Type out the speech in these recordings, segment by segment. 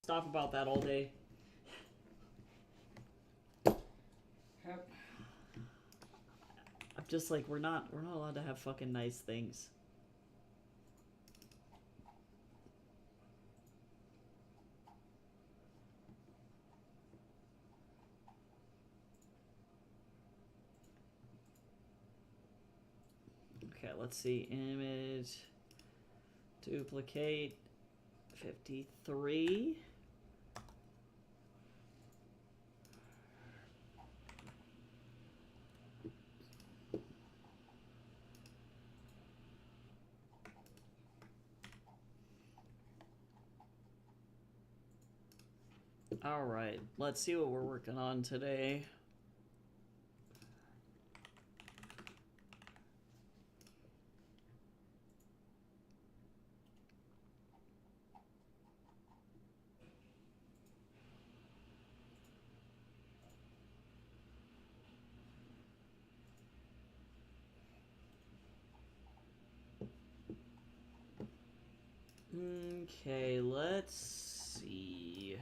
Talk about that all day. Yep. I'm just like, we're not allowed to have fucking nice things. Okay, let's see. Image. Duplicate. 53. All right, let's see what we're working on today. Okay, let's see.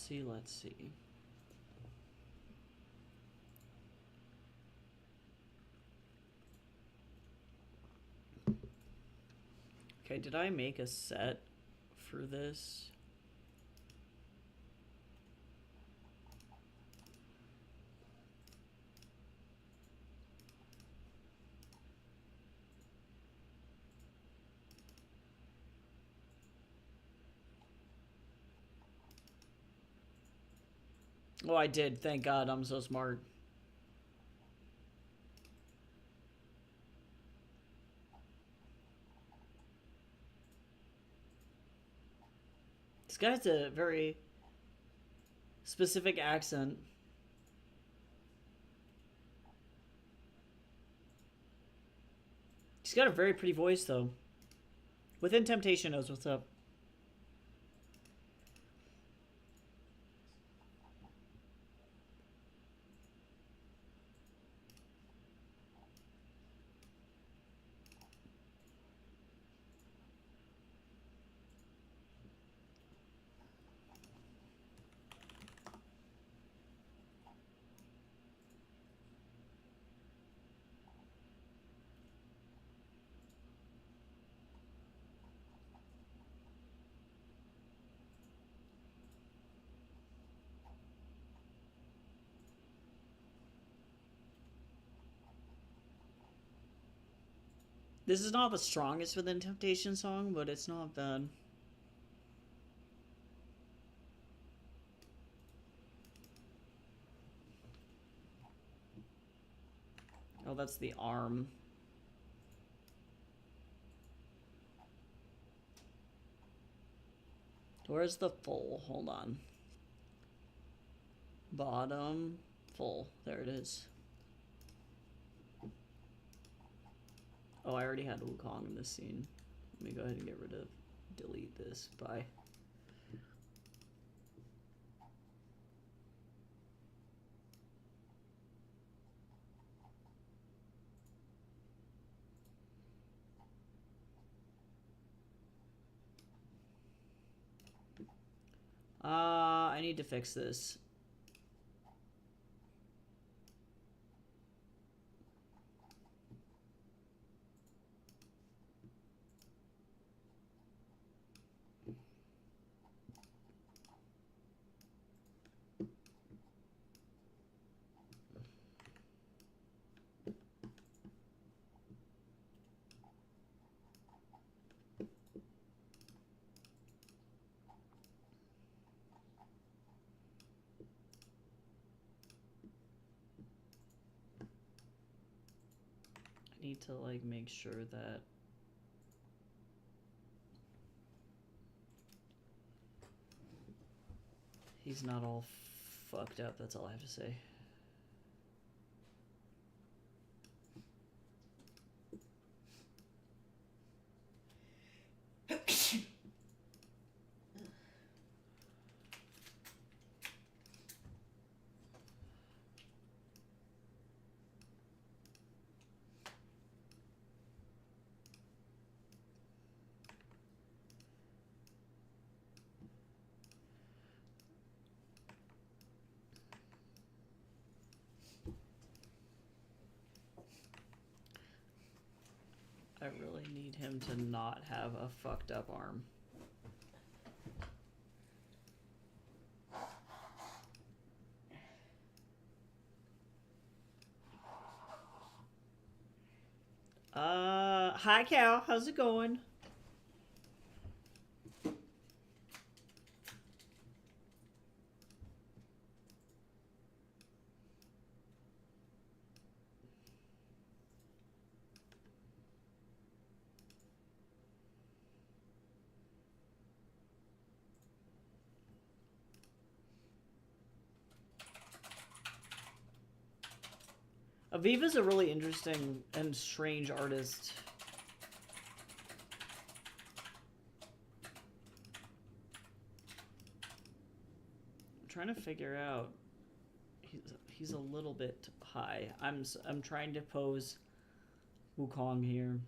Let's see. Okay, did I make a set for this? Oh, I did. Thank God, I'm so smart. This guy's a very specific accent. He's got a very pretty voice, though. Within Temptation knows what's up. This is not the strongest Within Temptation song, but it's not bad. Oh, that's the arm. Where's the full? Hold on. Bottom, full. There it is. Oh, I already had Wukong in this scene. Let me go ahead and get rid of, delete this. Bye. I need to fix this. I need to like make sure that he's not all fucked up. That's all I have to say. I really need him to not have a fucked up arm. Hi Cal, how's it going? Aviva's a really interesting and strange artist. I'm trying to figure out. He's a little bit high. I'm trying to pose Wukong here.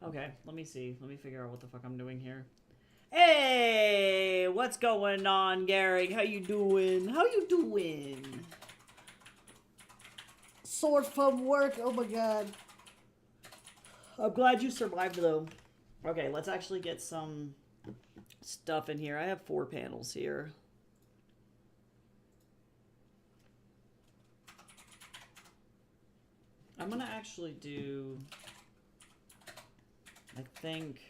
Okay, let me see. Let me figure out what the fuck I'm doing here. Hey, what's going on, Garrick? How you doing? How you doing? Sword from work. Oh my god. I'm glad you survived though. Okay, let's actually get some stuff in here. I have 4 panels here. I'm gonna actually do, I think,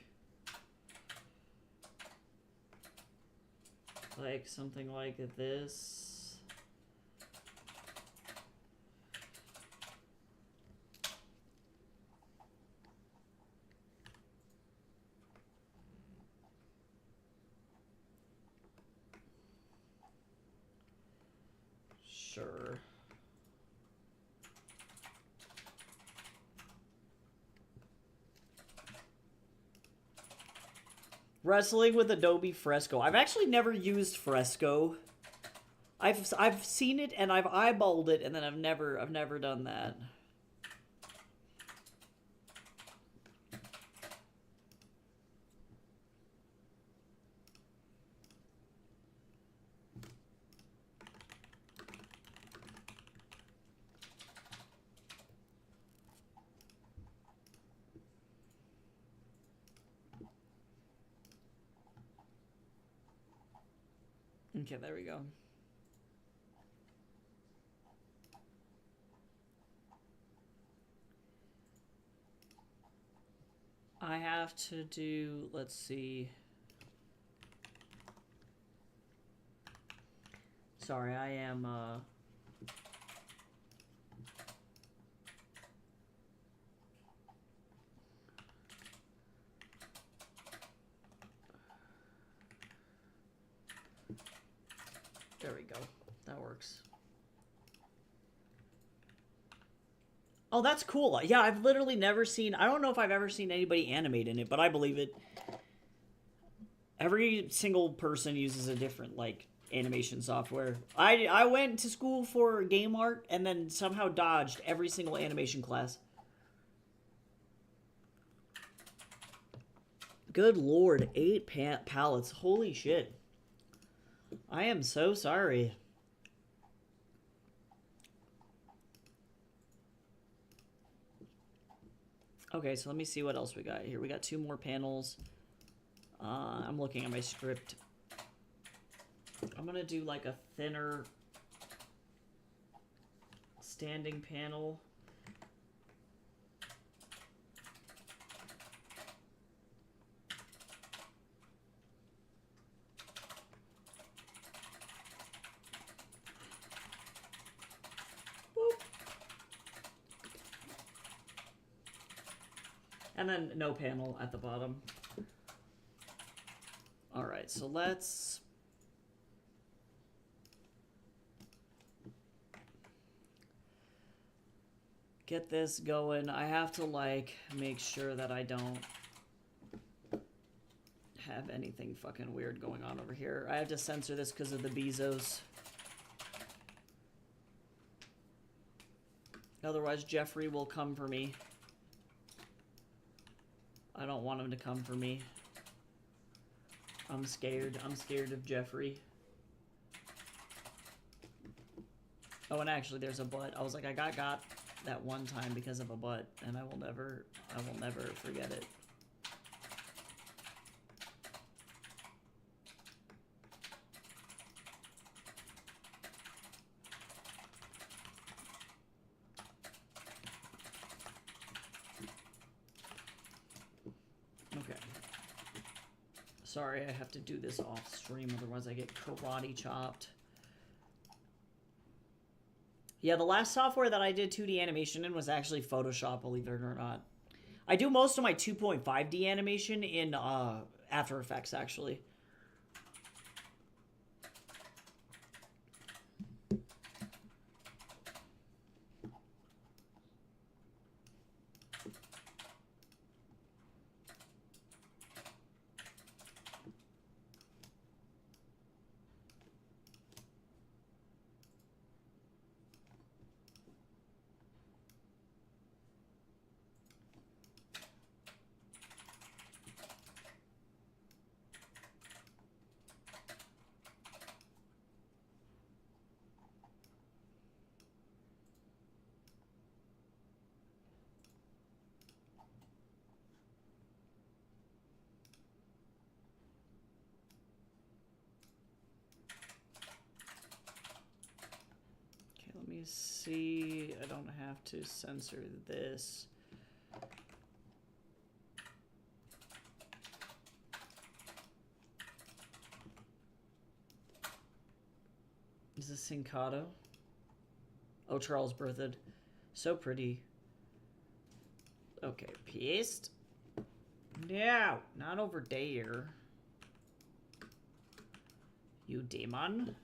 like something like this. Sure. Wrestling with Adobe Fresco. I've actually never used Fresco. I've seen it and I've eyeballed it, and then I've never done that. Okay, there we go. I have to do, let's see. Sorry, I am, there we go. That works. Oh, that's cool. Yeah, I've literally never seen, I don't know if I've ever seen anybody animate in it, but I believe it. Every single person uses a different, like, animation software. I went to school for game art and then somehow dodged every single animation class. Good lord, 8 pallets. Holy shit. I am so sorry. Okay, so let me see what else we got here. We got 2 more panels. I'm looking at my script. I'm gonna do like a thinner standing panel. Whoop. And then no panel at the bottom. All right, so let's get this going. I have to like make sure that I don't have anything fucking weird going on over here. I have to censor this because of the Bezos. Otherwise, Jeffrey will come for me. I don't want him to come for me. I'm scared. I'm scared of Jeffrey. Oh, and actually, there's a butt. I was like, I got that one time because of a butt, and I will never forget it. Okay. Sorry, I have to do this off stream, otherwise I get karate chopped. Yeah, the last software that I did 2D animation in was actually Photoshop, believe it or not. I do most of my 2.5D animation in After Effects, actually. Let me see. I don't have to censor this. Is this Sincado? Oh, Charles Berthoud. So pretty. Okay, paste. No, not over there. You demon.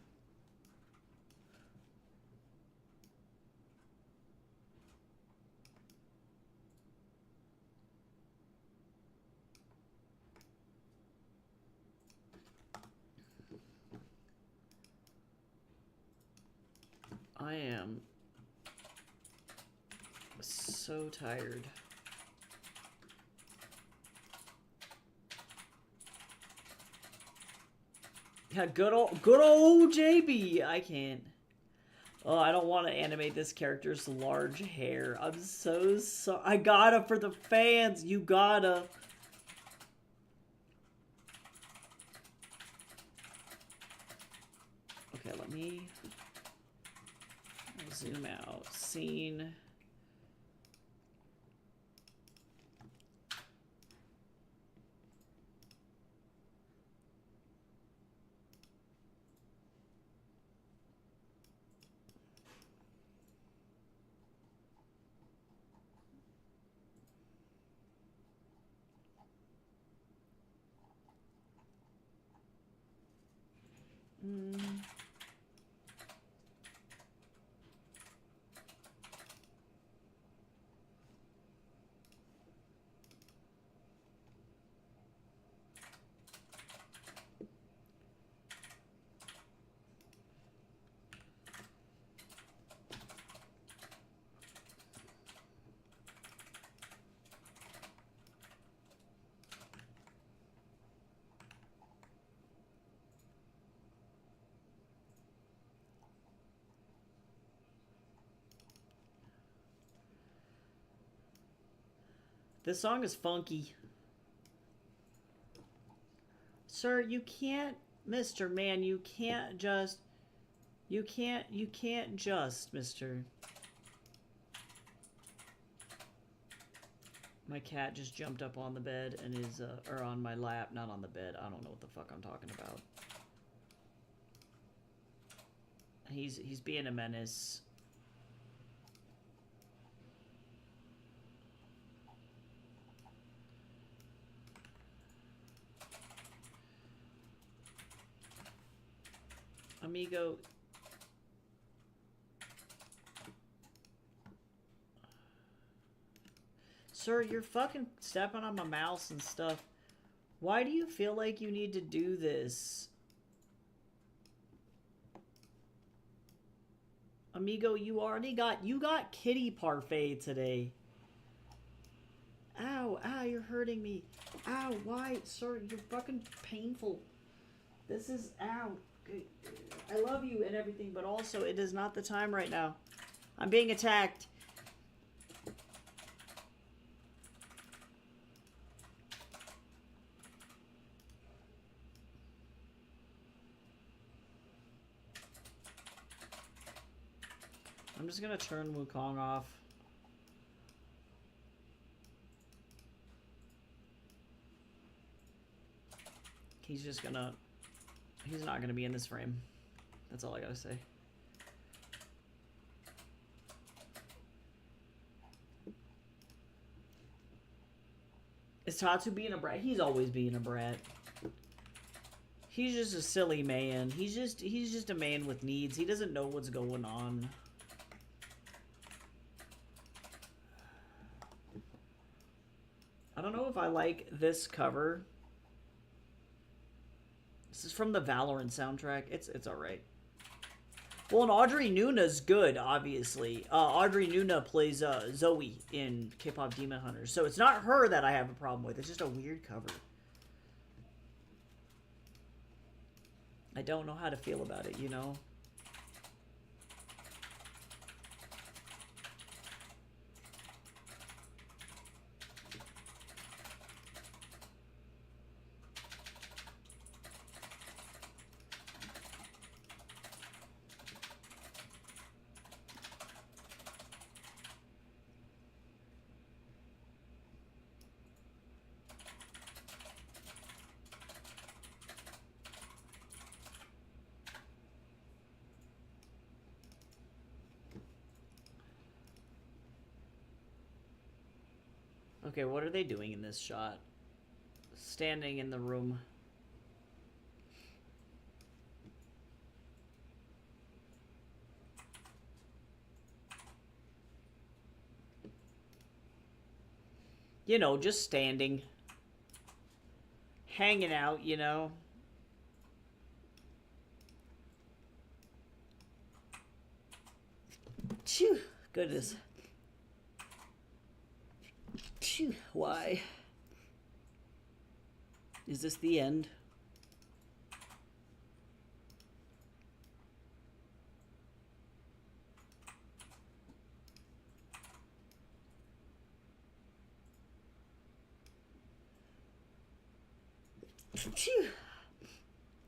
I am so tired. Yeah, good old JB. I can't. Oh, I don't want to animate this character's large hair. I'm so sorry. I gotta for the fans. You gotta. Okay, let me zoom out. Scene. This song is funky. Sir, you can't, Mr. Man, you can't just, Mr. My cat just jumped up on the bed and is, or on my lap, not on the bed. I don't know what the fuck I'm talking about. He's being a menace. Amigo. Sir, you're fucking stepping on my mouse and stuff. Why do you feel like you need to do this? Amigo, you got kitty parfait today. Ow, ow, you're hurting me. Ow, why? Sir, you're fucking painful. This is, ow. I love you and everything, but also it is not the time right now. I'm being attacked. I'm just gonna turn Wukong off. He's not gonna be in this frame. That's all I gotta say. Is Tatsu being a brat? He's always being a brat. He's just a silly man. He's just a man with needs. He doesn't know what's going on. I don't know if I like this cover. This is from the Valorant soundtrack. It's alright. Well, and Audrey Nuna's good, obviously. Audrey Nuna plays Zoe in K-Pop Demon Hunters. So it's not her that I have a problem with. It's just a weird cover. I don't know how to feel about it, you know? Okay, what are they doing in this shot? Standing in the room. You know, just standing. Hanging out, you know. Phew, goodness. Phew, why? Is this the end? Phew.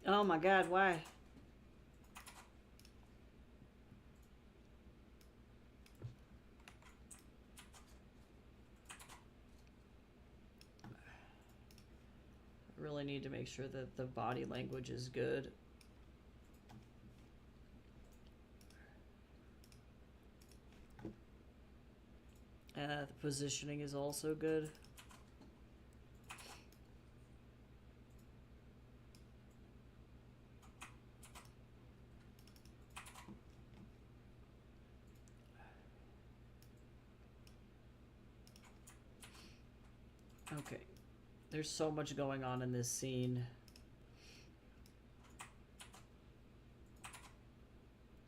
Oh my god, why? I really need to make sure that the body language is good. The positioning is also good. Okay. There's so much going on in this scene.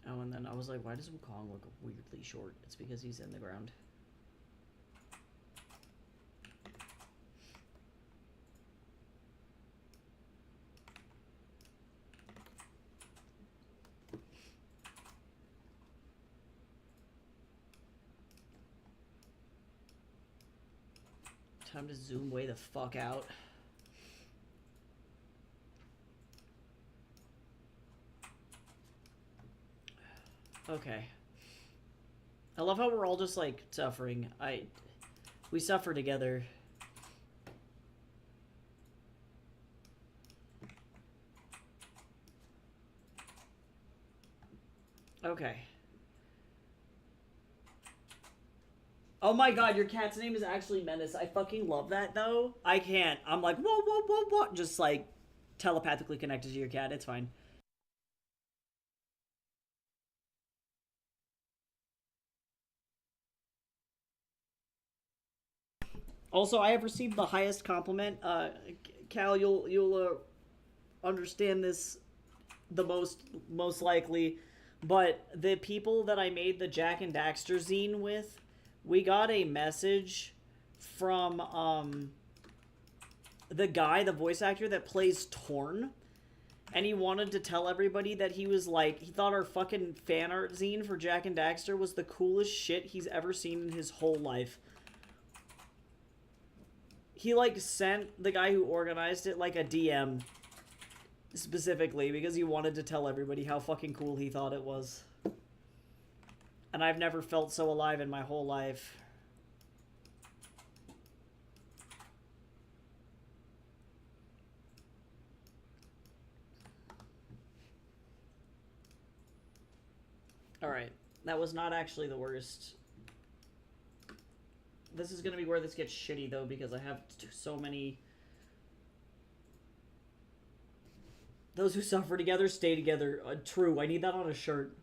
Oh, and then I was like, why does Wukong look weirdly short? It's because he's in the ground. Time to zoom way the fuck out. Okay. I love how we're all just like suffering. We suffer together. Okay. Oh my god, your cat's name is actually Menace. I fucking love that, though. I can't. I'm like, whoa, whoa, whoa, whoa. Just, like, telepathically connected to your cat. It's fine. Also, I have received the highest compliment. Cal, you'll understand this the most likely, but the people that I made the Jak and Daxter zine with, we got a message from the guy, the voice actor that plays Torn, and he wanted to tell everybody that he was like, he thought our fucking fan art zine for Jak and Daxter was the coolest shit he's ever seen in his whole life. He like sent the guy who organized it like a DM specifically because he wanted to tell everybody how fucking cool he thought it was. And I've never felt so alive in my whole life. Alright, that was not actually the worst. This is going to be where this gets shitty, though, because I have so many... Those who suffer together, stay together. True, I need that on a shirt.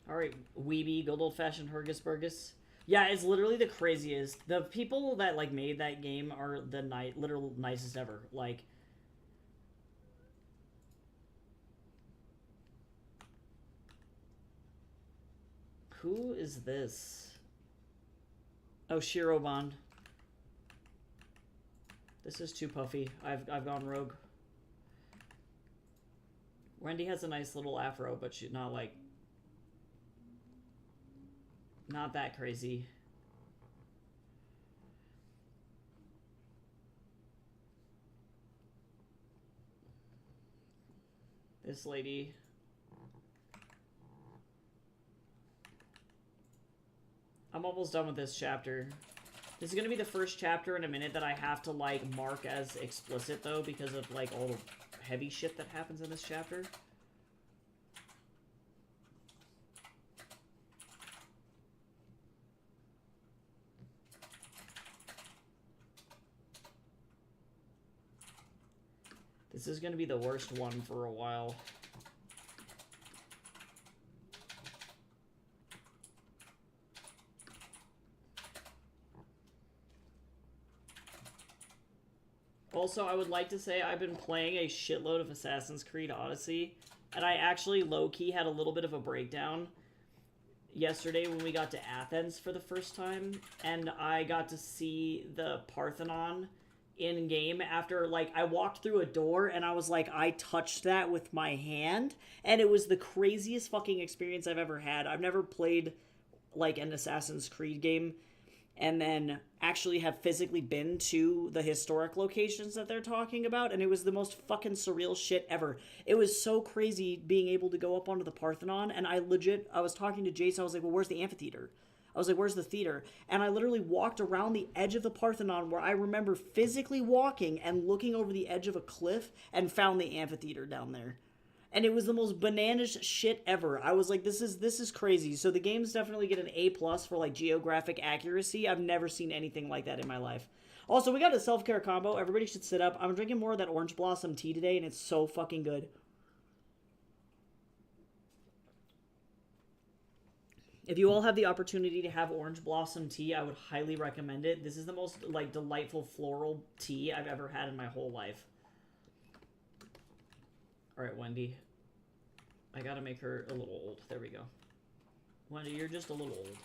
Alright, Weeby, good old-fashioned Hergus Burgus. Yeah, it's literally the craziest. The people that, like, made that game are the literal nicest ever. Like... Who is this? Oh, Shirobond. This is too puffy. I've gone rogue. Wendy has a nice little afro, but she's not like... Not that crazy. This lady... I'm almost done with this chapter. This is going to be the first chapter in a minute that I have to, like, mark as explicit, though, because of, like, all the heavy shit that happens in this chapter. This is going to be the worst one for a while. Also, I would like to say I've been playing a shitload of Assassin's Creed Odyssey, and I actually low-key had a little bit of a breakdown yesterday when we got to Athens for the first time, and I got to see the Parthenon in-game after, like, I walked through a door, and I was like, I touched that with my hand, and it was the craziest fucking experience I've ever had. I've never played, like, an Assassin's Creed game and then actually have physically been to the historic locations that they're talking about, and it was the most fucking surreal shit ever. It was so crazy being able to go up onto the Parthenon, and I was talking to Jason, I was like, well, where's the amphitheater? I was like, where's the theater? And I literally walked around the edge of the Parthenon where I remember physically walking and looking over the edge of a cliff and found the amphitheater down there. And it was the most bananas shit ever. I was like, this is crazy. So the games definitely get an A+ for, like, geographic accuracy. I've never seen anything like that in my life. Also, we got a self-care combo. Everybody should sit up. I'm drinking more of that Orange Blossom tea today, and it's so fucking good. If you all have the opportunity to have Orange Blossom tea, I would highly recommend it. This is the most, like, delightful floral tea I've ever had in my whole life. Alright, Wendy. I gotta make her a little old. There we go. Wendy, you're just a little old.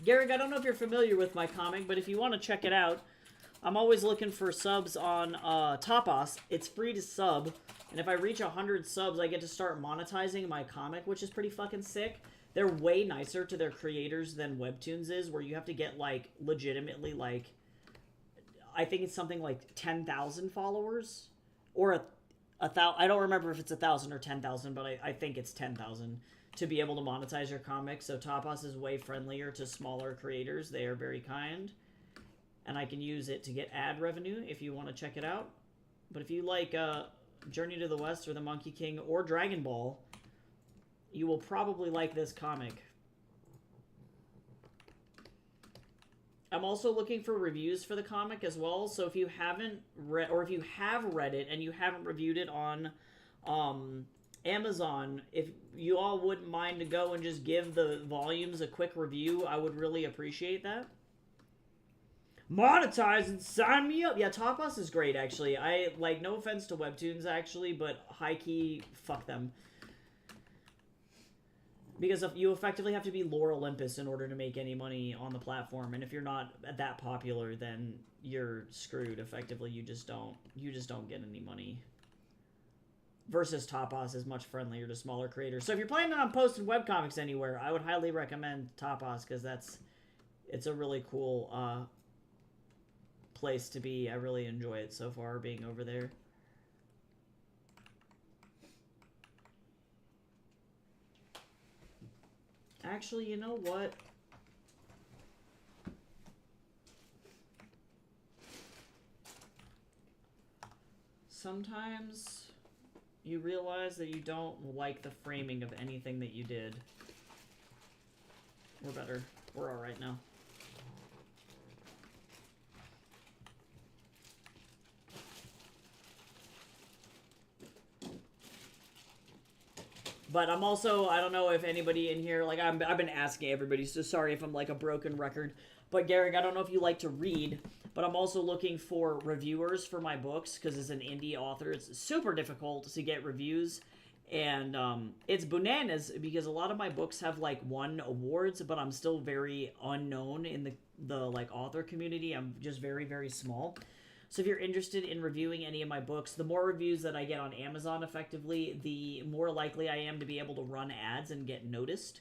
Garrick, I don't know if you're familiar with my comic, but if you want to check it out, I'm always looking for subs on Tapas. It's free to sub, and if I reach 100 subs, I get to start monetizing my comic, which is pretty fucking sick. They're way nicer to their creators than Webtoons is, where you have to get, like, legitimately, like... I think it's something like 10,000 followers, or a thousand. I don't remember if it's 1,000 or 10,000, but I think it's 10,000 to be able to monetize your comic. So Tapas is way friendlier to smaller creators. They are very kind, and I can use it to get ad revenue if you want to check it out. But if you like Journey to the West or The Monkey King or Dragon Ball, you will probably like this comic. I'm also looking for reviews for the comic as well, so if you haven't read, or if you have read it and you haven't reviewed it on Amazon, if you all wouldn't mind to go and just give the volumes a quick review, I would really appreciate that. Monetize and sign me up. Yeah, Top Us is great, actually. I, like, no offense to Webtoons, actually, but high-key, fuck them. Because if you effectively have to be Lore Olympus in order to make any money on the platform, and if you're not that popular, then you're screwed. Effectively, you just don't get any money. Versus Top Us is much friendlier to smaller creators. So if you're planning on posting webcomics anywhere, I would highly recommend Top Us, because it's a really cool place to be. I really enjoy it so far, being over there. Actually, you know what? Sometimes you realize that you don't like the framing of anything that you did. We're better. We're alright now. But I'm also, I don't know if anybody in here, like, I've been asking everybody, so sorry if I'm like a broken record. But Garrick, I don't know if you like to read, but I'm also looking for reviewers for my books, because as an indie author, it's super difficult to get reviews. And it's bananas, because a lot of my books have, like, won awards, but I'm still very unknown in the like, author community. I'm just very, very small. So if you're interested in reviewing any of my books, the more reviews that I get on Amazon effectively, the more likely I am to be able to run ads and get noticed.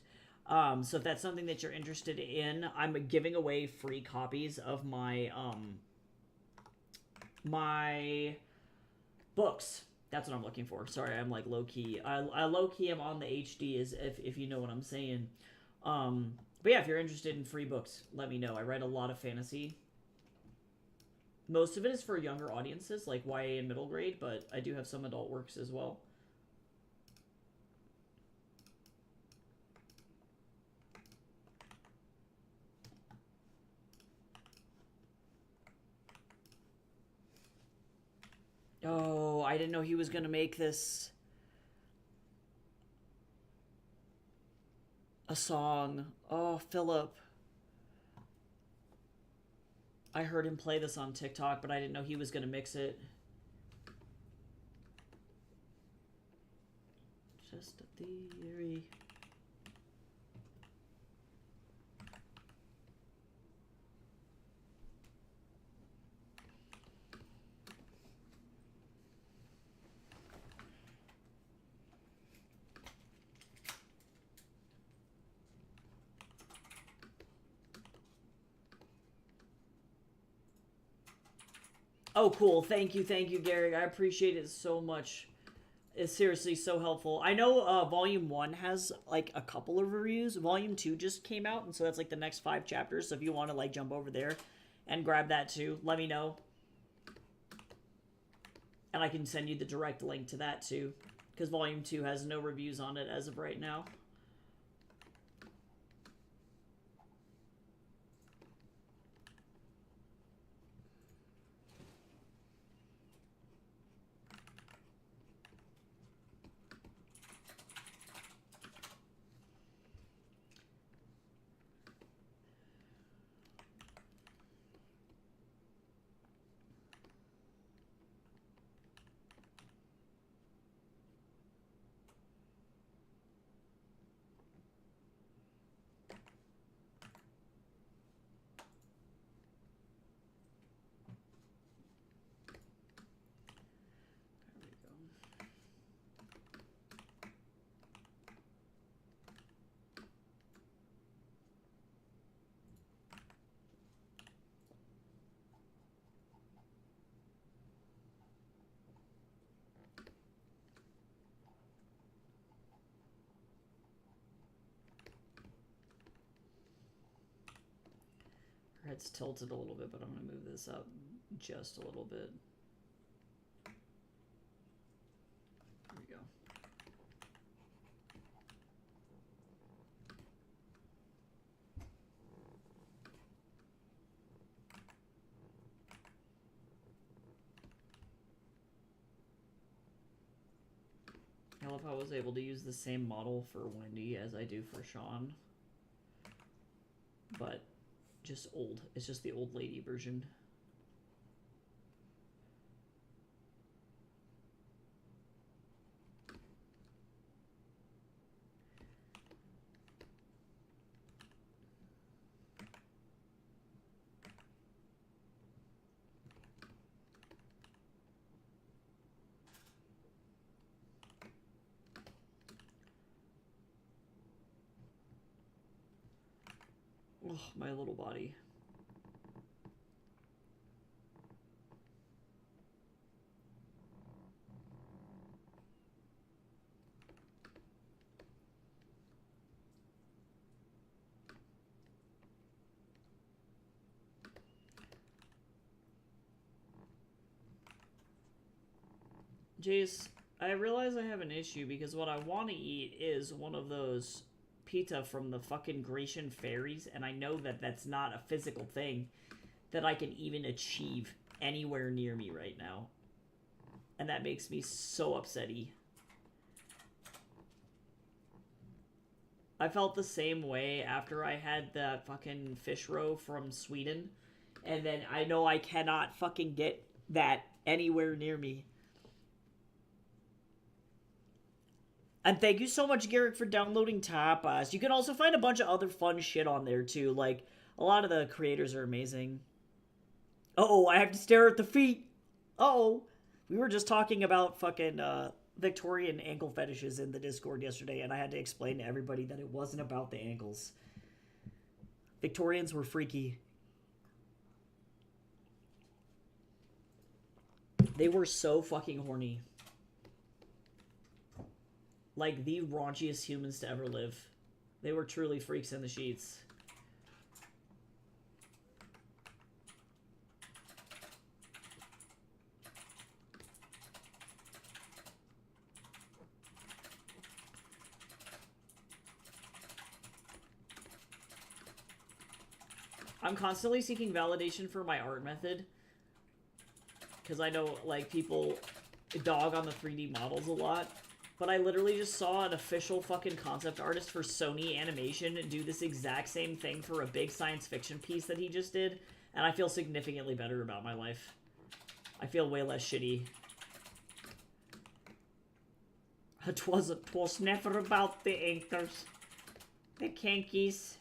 So if that's something that you're interested in, I'm giving away free copies of my my books. That's what I'm looking for. Sorry, I'm like low-key. I low-key am on the HD, as if you know what I'm saying. But yeah, if you're interested in free books, let me know. I write a lot of fantasy. Most of it is for younger audiences, like YA and middle grade, but I do have some adult works as well. Oh, I didn't know he was going to make this a song. Oh, Philip. I heard him play this on TikTok, but I didn't know he was going to mix it. Just a theory. Oh, cool. Thank you, Garrick. I appreciate it so much. It's seriously so helpful. I know Volume 1 has, like, a couple of reviews. Volume 2 just came out, and so that's, like, the next 5 chapters. So if you want to, like, jump over there and grab that, too, let me know. And I can send you the direct link to that, too. Because Volume 2 has no reviews on it as of right now. Her head's tilted a little bit, but I'm going to move this up just a little bit. There we go. know if I was able to use the same model for Wendy as I do for Sean. But just old. It's just the old lady version. Oh, my little body. Jace, I realize I have an issue because what I want to eat is one of those pita from the fucking Grecian fairies, and I know that that's not a physical thing that I can even achieve anywhere near me right now. And that makes me so upsetty. I felt the same way after I had the fucking fish roe from Sweden, and then I know I cannot fucking get that anywhere near me. And thank you so much, Garrick, for downloading Tapas. You can also find a bunch of other fun shit on there, too. Like, a lot of the creators are amazing. Uh-oh, I have to stare at the feet. Uh-oh. We were just talking about fucking Victorian ankle fetishes in the Discord yesterday, and I had to explain to everybody that it wasn't about the ankles. Victorians were freaky. They were so fucking horny. Like, the raunchiest humans to ever live. They were truly freaks in the sheets. I'm constantly seeking validation for my art method. Because I know, like, people dog on the 3D models a lot. But I literally just saw an official fucking concept artist for Sony Animation do this exact same thing for a big science fiction piece that he just did. And I feel significantly better about my life. I feel way less shitty. Twas never about the anchors. The kankies.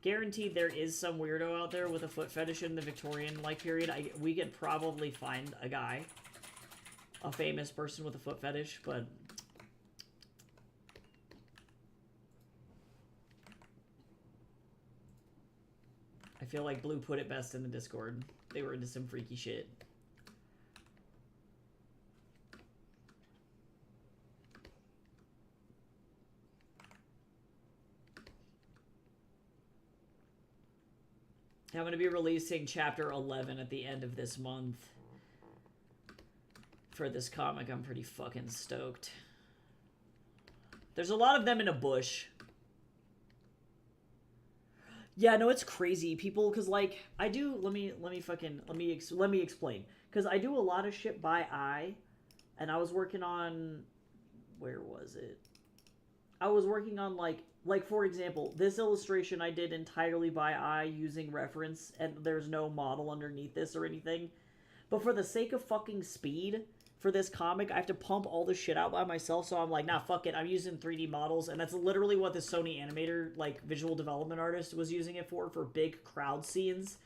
Guaranteed there is some weirdo out there with a foot fetish in the Victorian-like period. We could probably find a guy. A famous person with a foot fetish, but... I feel like Blue put it best in the Discord. They were into some freaky shit. I'm going to be releasing chapter 11 at the end of this month. For this comic, I'm pretty fucking stoked. There's a lot of them in a bush. Yeah, no, it's crazy. People, because, like, I do, let me explain. Because I do a lot of shit by eye, and I was working on, where was it? I was working on, like, for example, this illustration I did entirely by eye using reference, and there's no model underneath this or anything. But for the sake of fucking speed, for this comic, I have to pump all this shit out by myself, so I'm like, nah, fuck it, I'm using 3D models, and that's literally what the Sony Animator, like, visual development artist was using it for big crowd scenes.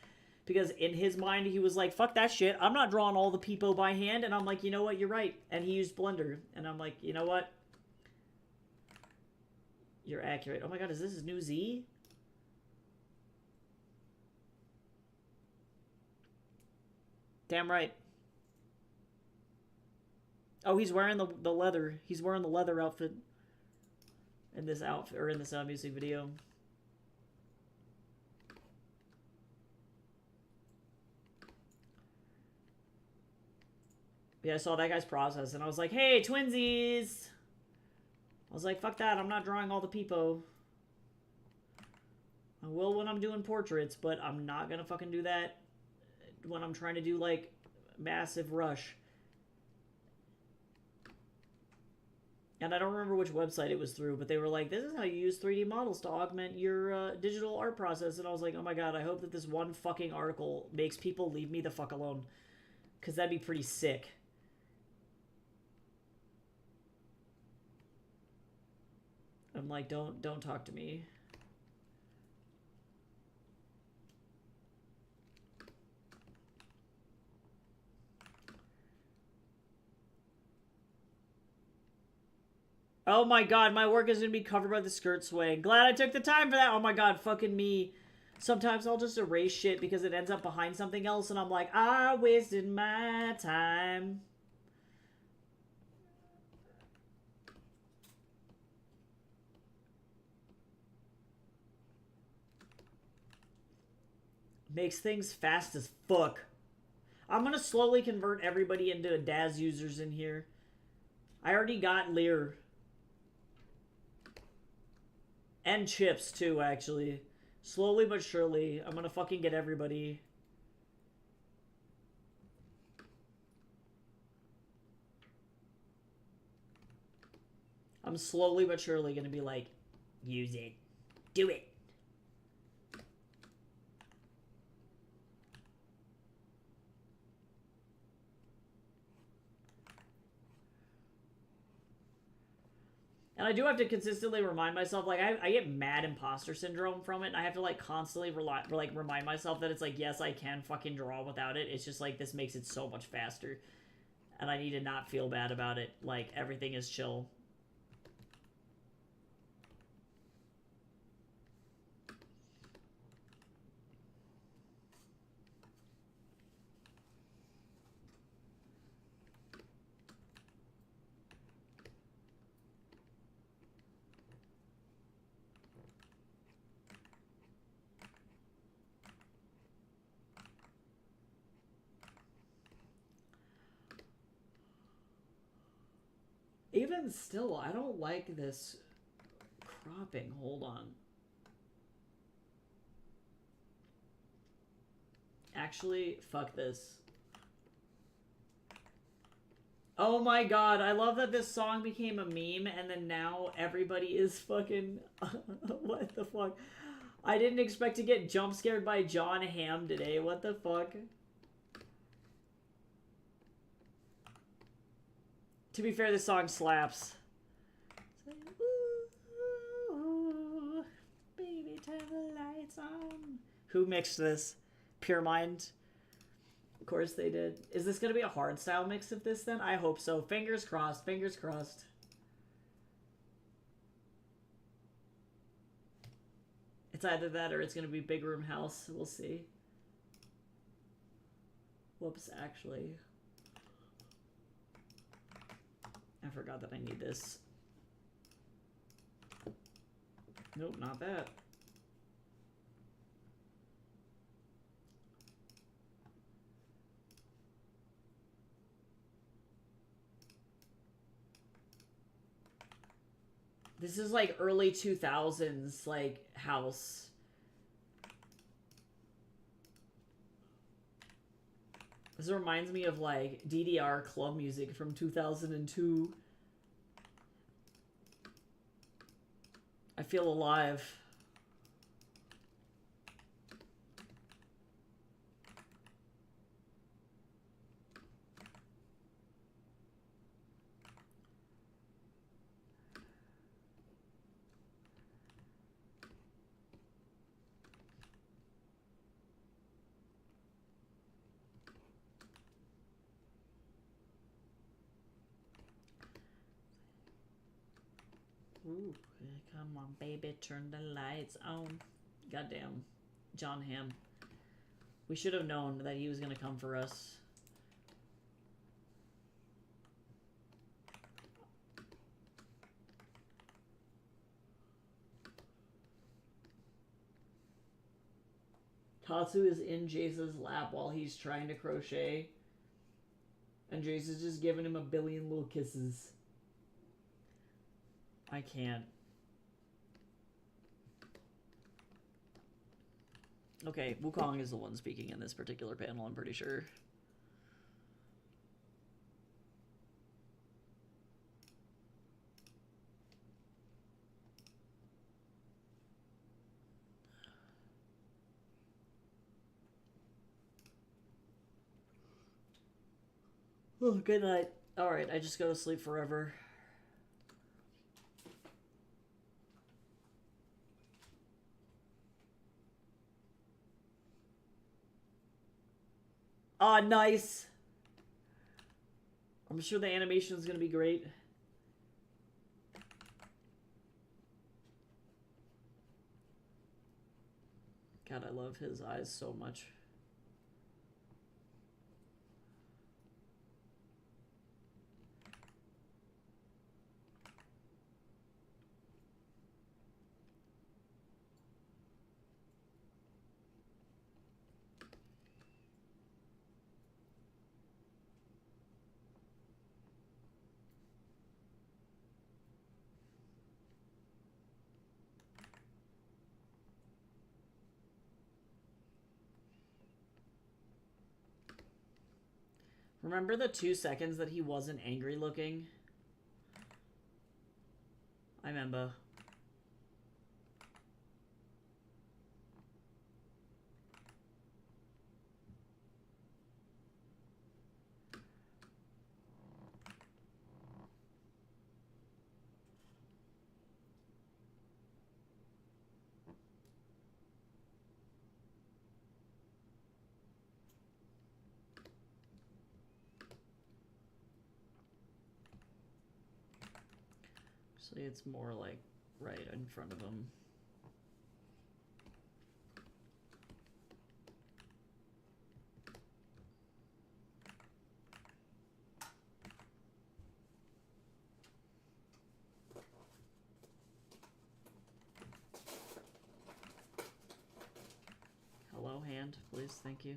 Because in his mind, he was like, fuck that shit, I'm not drawing all the peepo by hand, and I'm like, you know what, you're right. And he used Blender, and I'm like, you know what? You're accurate. Oh my god, is this his new Z? Damn right. Oh, he's wearing the leather. He's wearing the leather outfit in this outfit, or in this music video. Yeah, I saw that guy's process, and I was like, hey, twinsies! I was like, fuck that, I'm not drawing all the peepo. I will when I'm doing portraits, but I'm not gonna fucking do that when I'm trying to do, like, massive rush. And I don't remember which website it was through, but they were like, this is how you use 3D models to augment your digital art process. And I was like, oh my god, I hope that this one fucking article makes people leave me the fuck alone. Because that'd be pretty sick. I'm like, don't talk to me. Oh my god, my work is gonna be covered by the skirt swing. Glad I took the time for that. Oh my god, fucking me. Sometimes I'll just erase shit because it ends up behind something else and I'm like, I wasted my time. Makes things fast as fuck. I'm gonna slowly convert everybody into DAZ users in here. I already got Lear. And Chips, too, actually. Slowly but surely, I'm gonna fucking get everybody. I'm slowly but surely gonna be like, use it. Do it. And I do have to consistently remind myself, like, I get mad imposter syndrome from it, and I have to, like, constantly remind myself that it's like, yes, I can fucking draw without it. It's just, like, this makes it so much faster. And I need to not feel bad about it. Like, everything is chill. Even still, I don't like this cropping. Hold on. Actually, fuck this. Oh my god, I love that this song became a meme and then now everybody is fucking... What the fuck? I didn't expect to get jump scared by Jon Hamm today. What the fuck? To be fair, this song slaps. Ooh, baby, turn the lights on. Who mixed this? Pure Mind? Of course they did. Is this going to be a hardstyle mix of this then? I hope so. Fingers crossed. Fingers crossed. It's either that or it's going to be Big Room House. We'll see. Whoops, actually. I forgot that I need this. Nope, not that. This is like early 2000s, like, house. This reminds me of, like, DDR club music from 2002. I feel alive. Ooh, come on, baby, turn the lights on. Goddamn, Jon Hamm. We should have known that he was gonna come for us. Tatsu is in Jace's lap while he's trying to crochet. And Jace is just giving him a billion little kisses. I can't. Okay, Wukong is the one speaking in this particular panel, I'm pretty sure. Oh, good night. Alright, I just go to sleep forever. Ah, nice! I'm sure the animation is going to be great. God, I love his eyes so much. Remember the 2 seconds that he wasn't angry looking? I remember. Actually, it's more like right in front of him. Hello, hand, please. Thank you.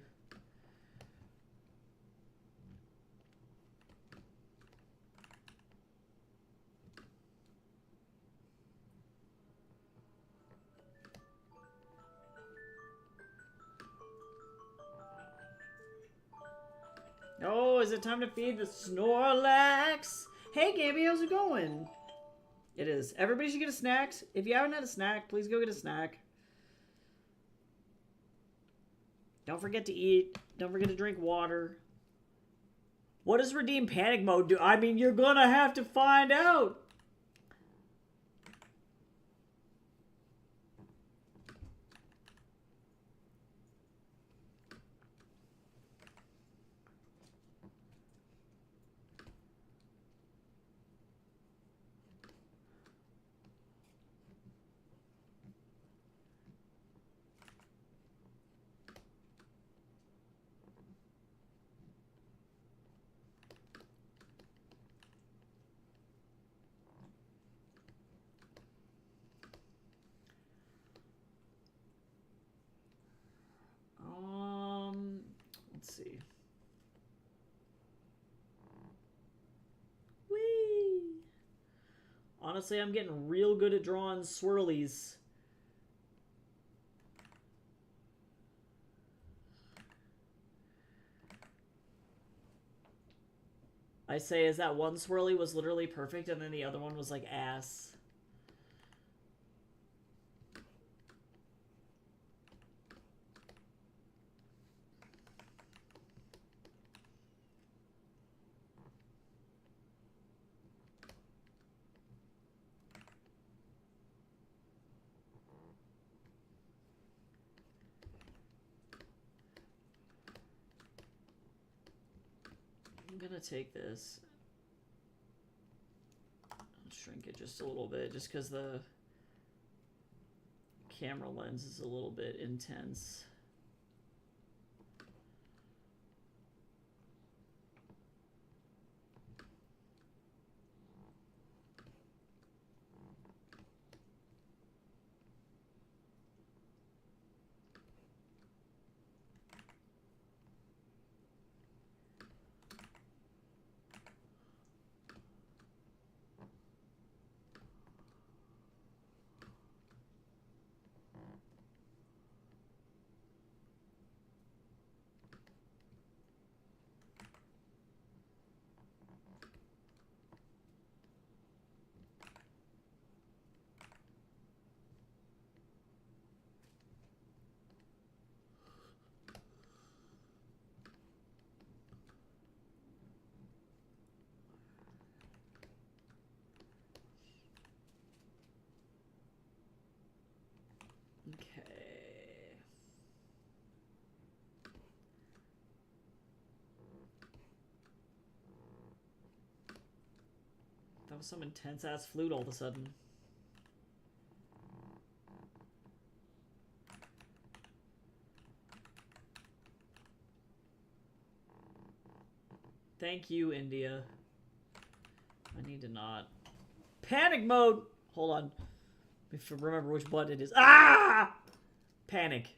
Oh, is it time to feed the Snorlax? Hey, Gabby, how's it going? It is. Everybody should get a snack. If you haven't had a snack, please go get a snack. Don't forget to eat. Don't forget to drink water. What does redeem panic mode do? I mean, you're gonna have to find out. Let's see. Whee! Honestly, I'm getting real good at drawing swirlies. I say is that one swirly was literally perfect and then the other one was like ass. I'm gonna take this. I'll shrink it just a little bit just because the camera lens is a little bit intense. was some intense ass flute all of a sudden. Thank you, India. I need to not. Panic mode! Hold on. If I remember which button it is. Ah! Panic.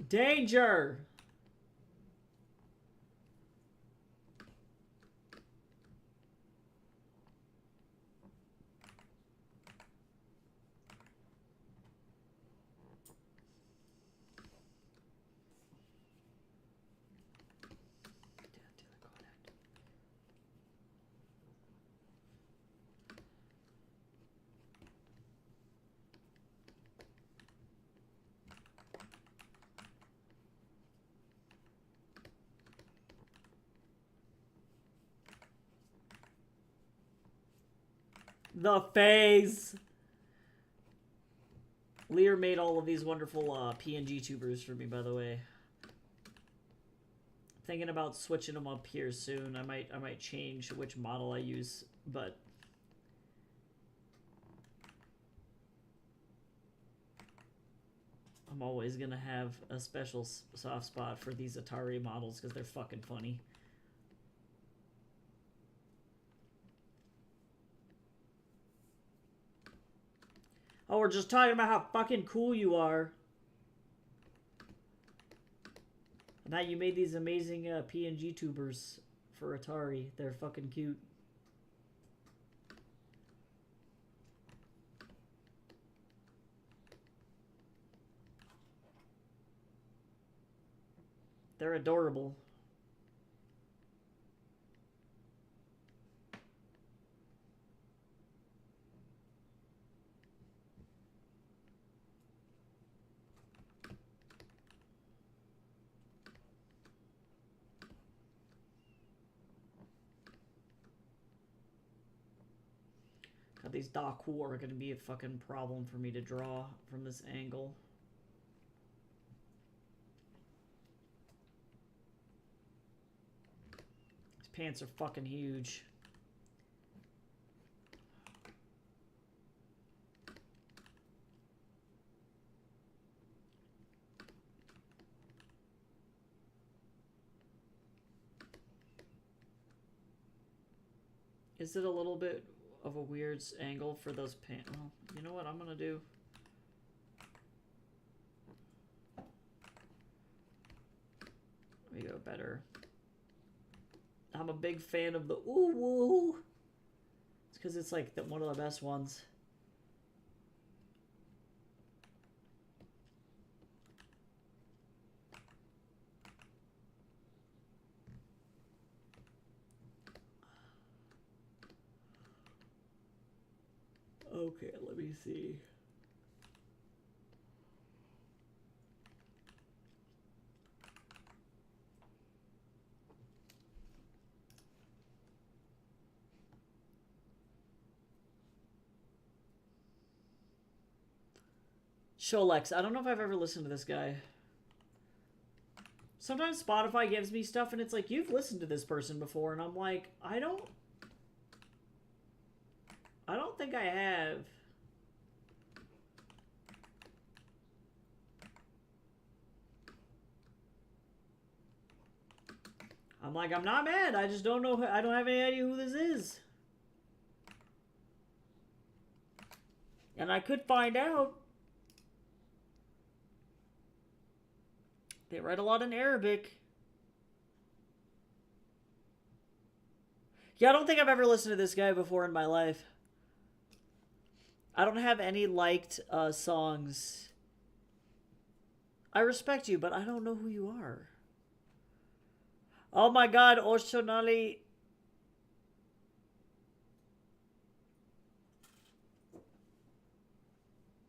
Danger! The phase. Lear made all of these wonderful PNG tubers for me, by the way. Thinking about switching them up here soon. I might change which model I use, but I'm always gonna have a special soft spot for these Atari models because they're fucking funny. Oh, we're just talking about how fucking cool you are. Now you made these amazing PNG tubers for Atari. They're fucking cute. They're adorable. God, these Daku are going to be a fucking problem for me to draw from this angle. These pants are fucking huge. Is it a little bit of a weird angle for those pants? Well, you know what I'm gonna do? There we go, better. I'm a big fan of the ooh woo. It's because it's like one of the best ones. Okay, let me see. Sholex. I don't know if I've ever listened to this guy. Sometimes Spotify gives me stuff and it's like, you've listened to this person before, and I'm like, I don't think I have. I'm like, I'm not mad. I just don't know. I don't have any idea who this is. And I could find out. They write a lot in Arabic. Yeah, I don't think I've ever listened to this guy before in my life. I don't have any liked songs. I respect you, but I don't know who you are. Oh my god, Oshonali.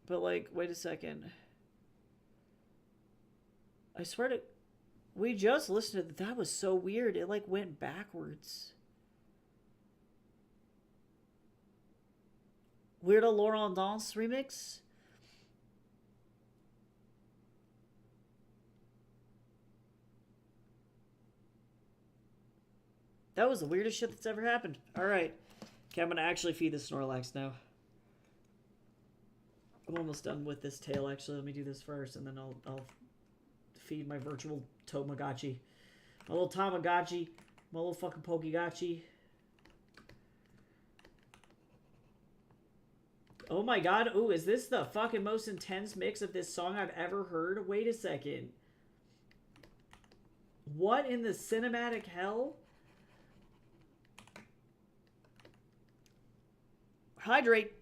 But like, wait a second. I swear to... We just listened to that. That was so weird. It like went backwards. Weird Al Laurent Dance remix? That was the weirdest shit that's ever happened. Alright. Okay, I'm gonna actually feed the Snorlax now. I'm almost done with this tail, actually. Let me do this first, and then I'll feed my virtual Tamagotchi. My little Tamagotchi. My little fucking Pokegotchi. Oh my god. Ooh, is this the fucking most intense mix of this song I've ever heard? Wait a second. What in the cinematic hell? Hydrate.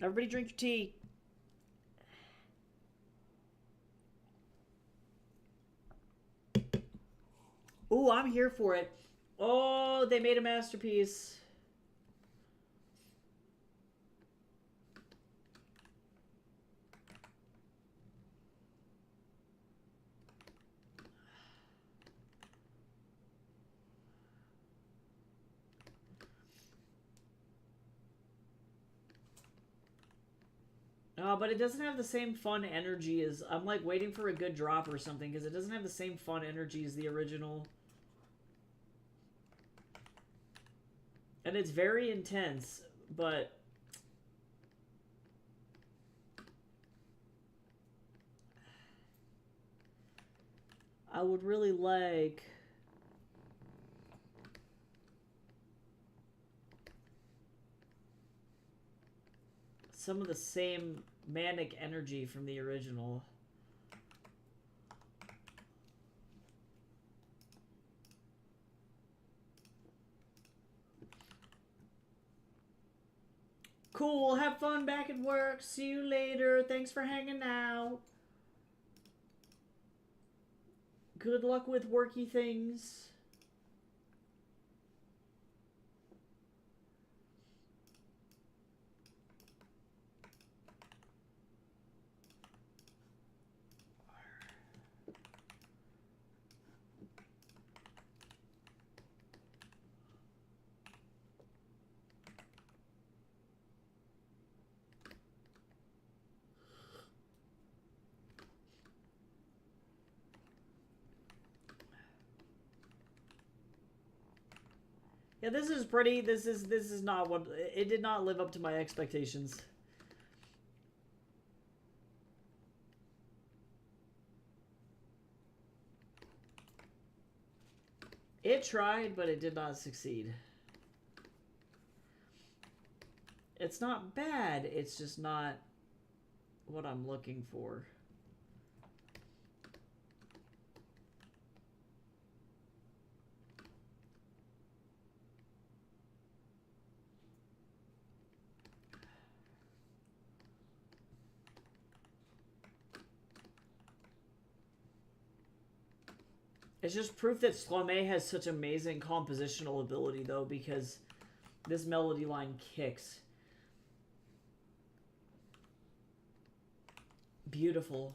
Everybody drink your tea. Ooh, I'm here for it. Oh, they made a masterpiece. But it doesn't have the same fun energy as... I'm like waiting for a good drop or something because it doesn't have the same fun energy as the original. And it's very intense, but... I would really like... some of the same manic energy from the original. Cool, have fun back at work. See you later. Thanks for hanging out. Good luck with worky things. Yeah, this is pretty. This is not what it did not live up to my expectations. It tried, but it did not succeed. It's not bad, it's just not what I'm looking for. It's just proof that Slame has such amazing compositional ability, though, because this melody line kicks. Beautiful.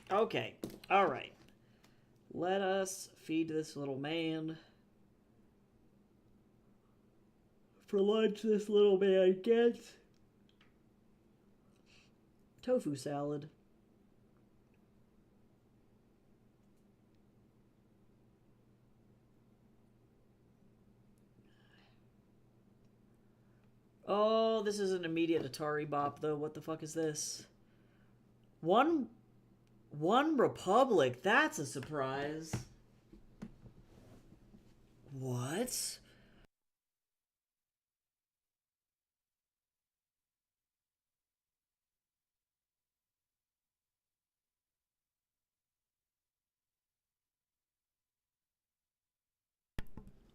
Okay, alright. Let us feed this little man. For lunch, this little man gets tofu salad. Oh, this is an immediate Atari bop, though. What the fuck is this? One Republic. That's a surprise. What?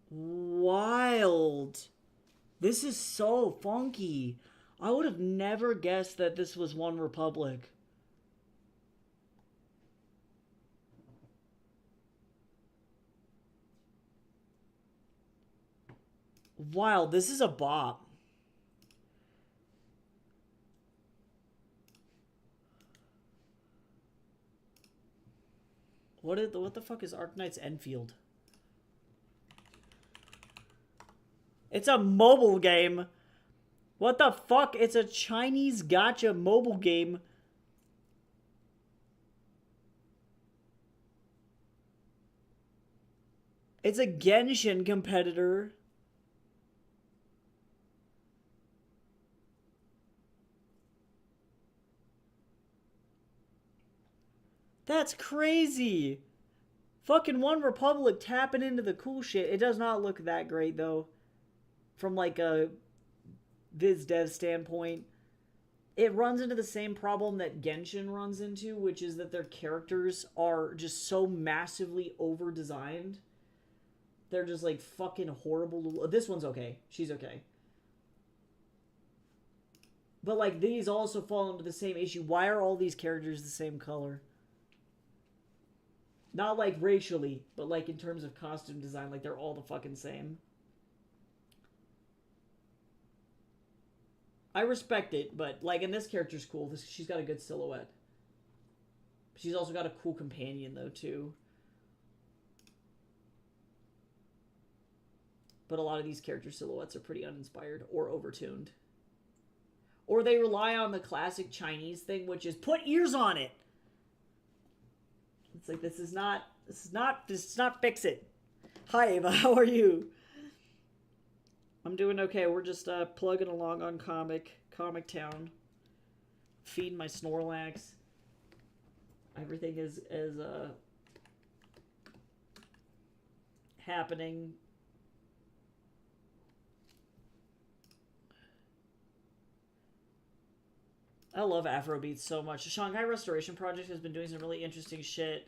Wild. This is so funky. I would have never guessed that this was One Republic. Wow, this is a bop. What the fuck is Arknight's Enfield? It's a mobile game. What the fuck? It's a Chinese gacha mobile game. It's a Genshin competitor. That's crazy. Fucking One Republic tapping into the cool shit. It does not look that great though. From like a Viz Dev standpoint. It runs into the same problem that Genshin runs into, which is that their characters are just so massively over-designed. They're just like fucking horrible. This one's okay. She's okay. But like these also fall into the same issue. Why are all these characters the same color? Not like racially, but like in terms of costume design, like they're all the fucking same. I respect it, but like, and this character's cool. She's got a good silhouette. She's also got a cool companion though too. But a lot of these character silhouettes are pretty uninspired or overtuned. Or they rely on the classic Chinese thing, which is put ears on it. It's like, this is not fix it. Hi Ava, how are you? I'm doing okay. We're just plugging along on Comic Town. Feeding my Snorlax. Everything is happening. I love Afrobeats so much. The Shanghai Restoration Project has been doing some really interesting shit.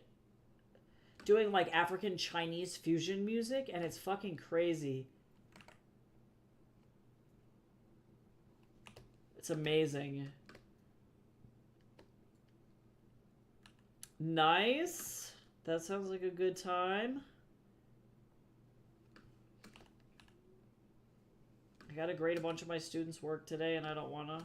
Doing like African Chinese fusion music, and it's fucking crazy. It's amazing. Nice. That sounds like a good time. I gotta grade a bunch of my students' work today, and I don't wanna.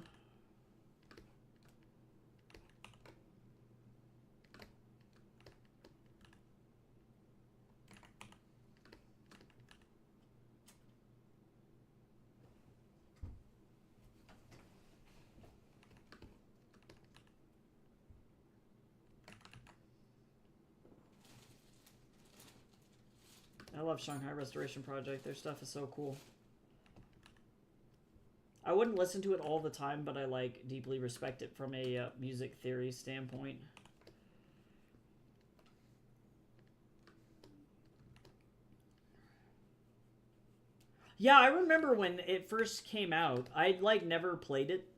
I love Shanghai Restoration Project. Their stuff is so cool. I wouldn't listen to it all the time, but I like deeply respect it from a music theory standpoint. Yeah, I remember when it first came out. I'd like never played it.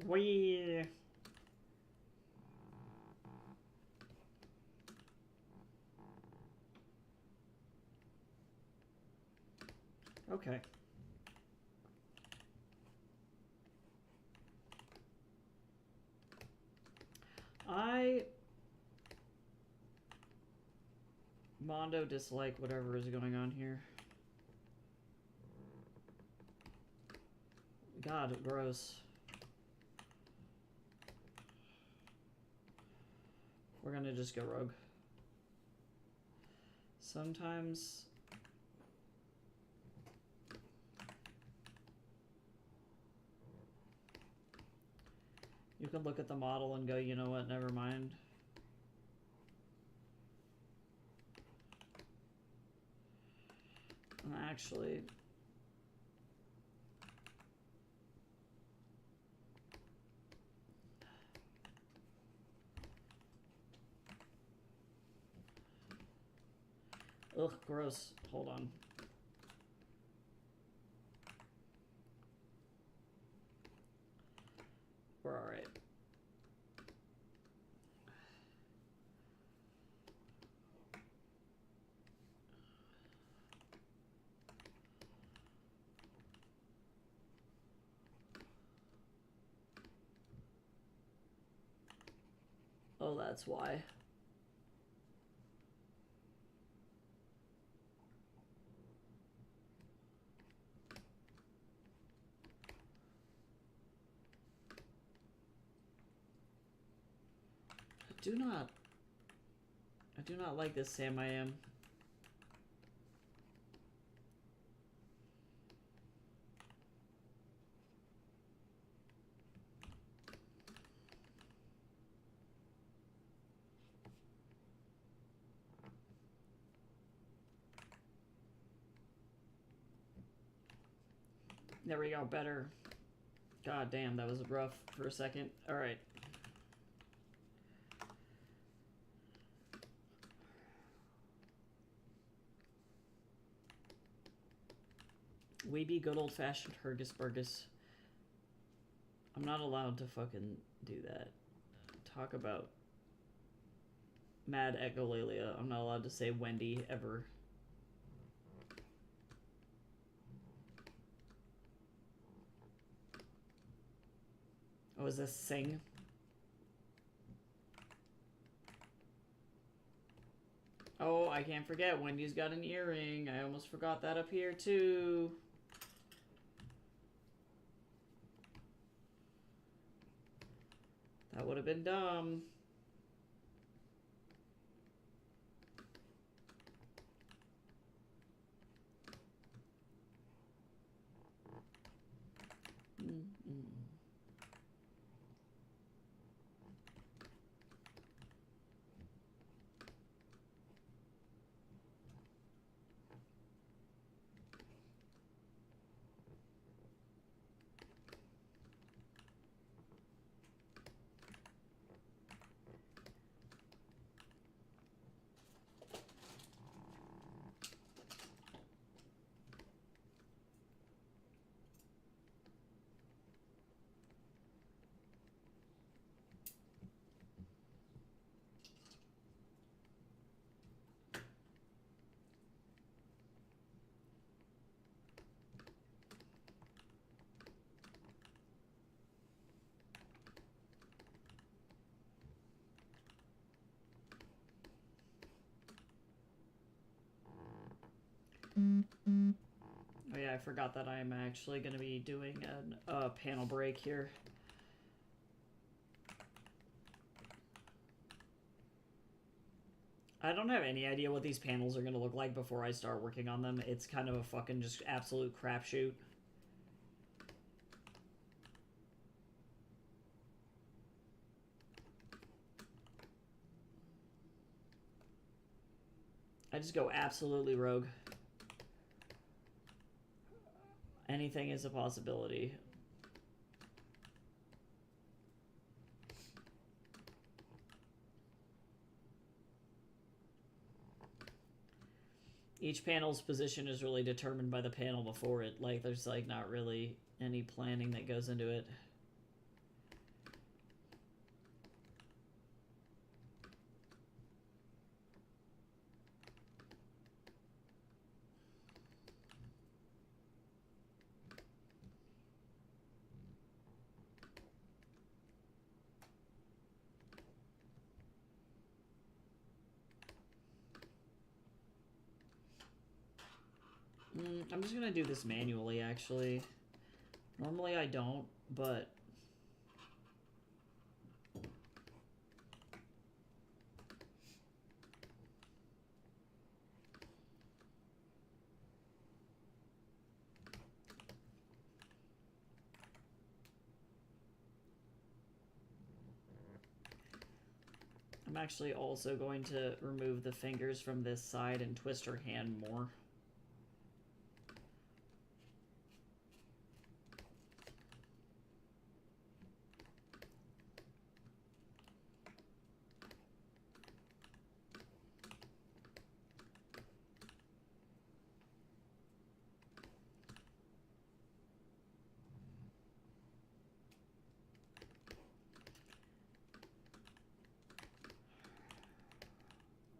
We. Okay. Mondo dislike whatever is going on here. God, gross. We're gonna just go rogue. Sometimes... you can look at the model and go, you know what, never mind. And actually... Ugh, gross. Hold on. We're alright. Oh, that's why. I do not like this Sam I am. There we go, better. God damn, that was rough for a second. Alright. We be good old-fashioned Hurgus-Burgus. I'm not allowed to fucking do that. Talk about Mad Echolalia. I'm not allowed to say Wendy ever. Oh, is this Sing? Oh, I can't forget. Wendy's got an earring. I almost forgot that up here, too. That would have been dumb. Oh yeah, I forgot that I'm actually going to be doing a panel break here. I don't have any idea what these panels are going to look like before I start working on them. It's kind of a fucking just absolute crapshoot. I just go absolutely rogue. Anything is a possibility. Each panel's position is really determined by the panel before it. Like, there's, like, not really any planning that goes into it. I'm just gonna do this manually, actually. Normally I don't, but... I'm actually also going to remove the fingers from this side and twist her hand more.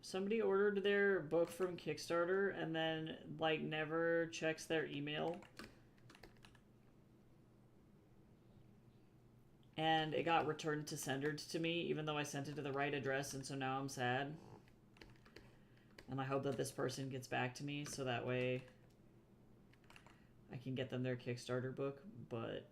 somebody ordered their book from Kickstarter and then, like, never checks their email. And it got returned to sender to me, even though I sent it to the right address, and so now I'm sad. And I hope that this person gets back to me, so that way I can get them their Kickstarter book, but...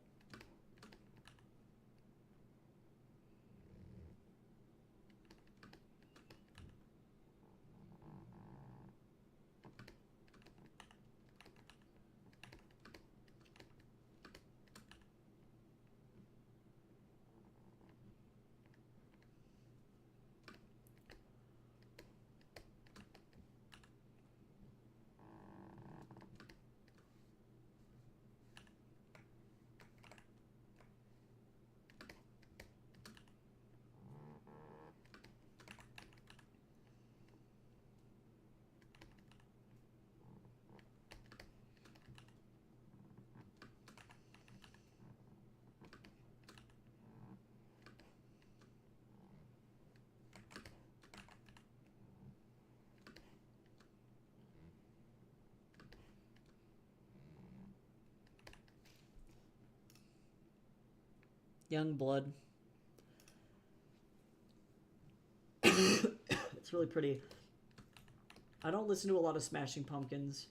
Young blood. It's really pretty. I don't listen to a lot of Smashing Pumpkins.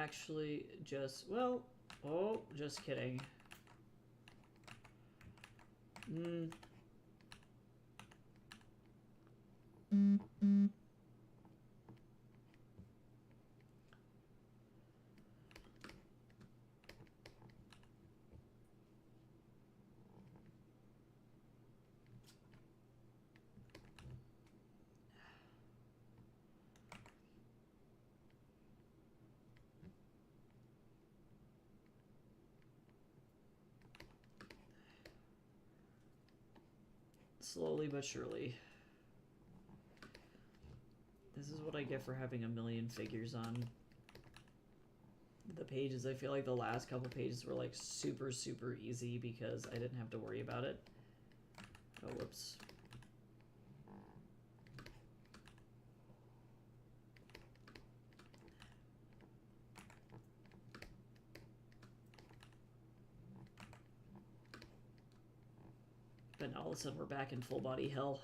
Actually, just, well, oh, just kidding. Slowly but surely. This is what I get for having a million figures on the pages. I feel like the last couple pages were like super easy because I didn't have to worry about it. Oh, whoops. But all of a sudden we're back in full body hell.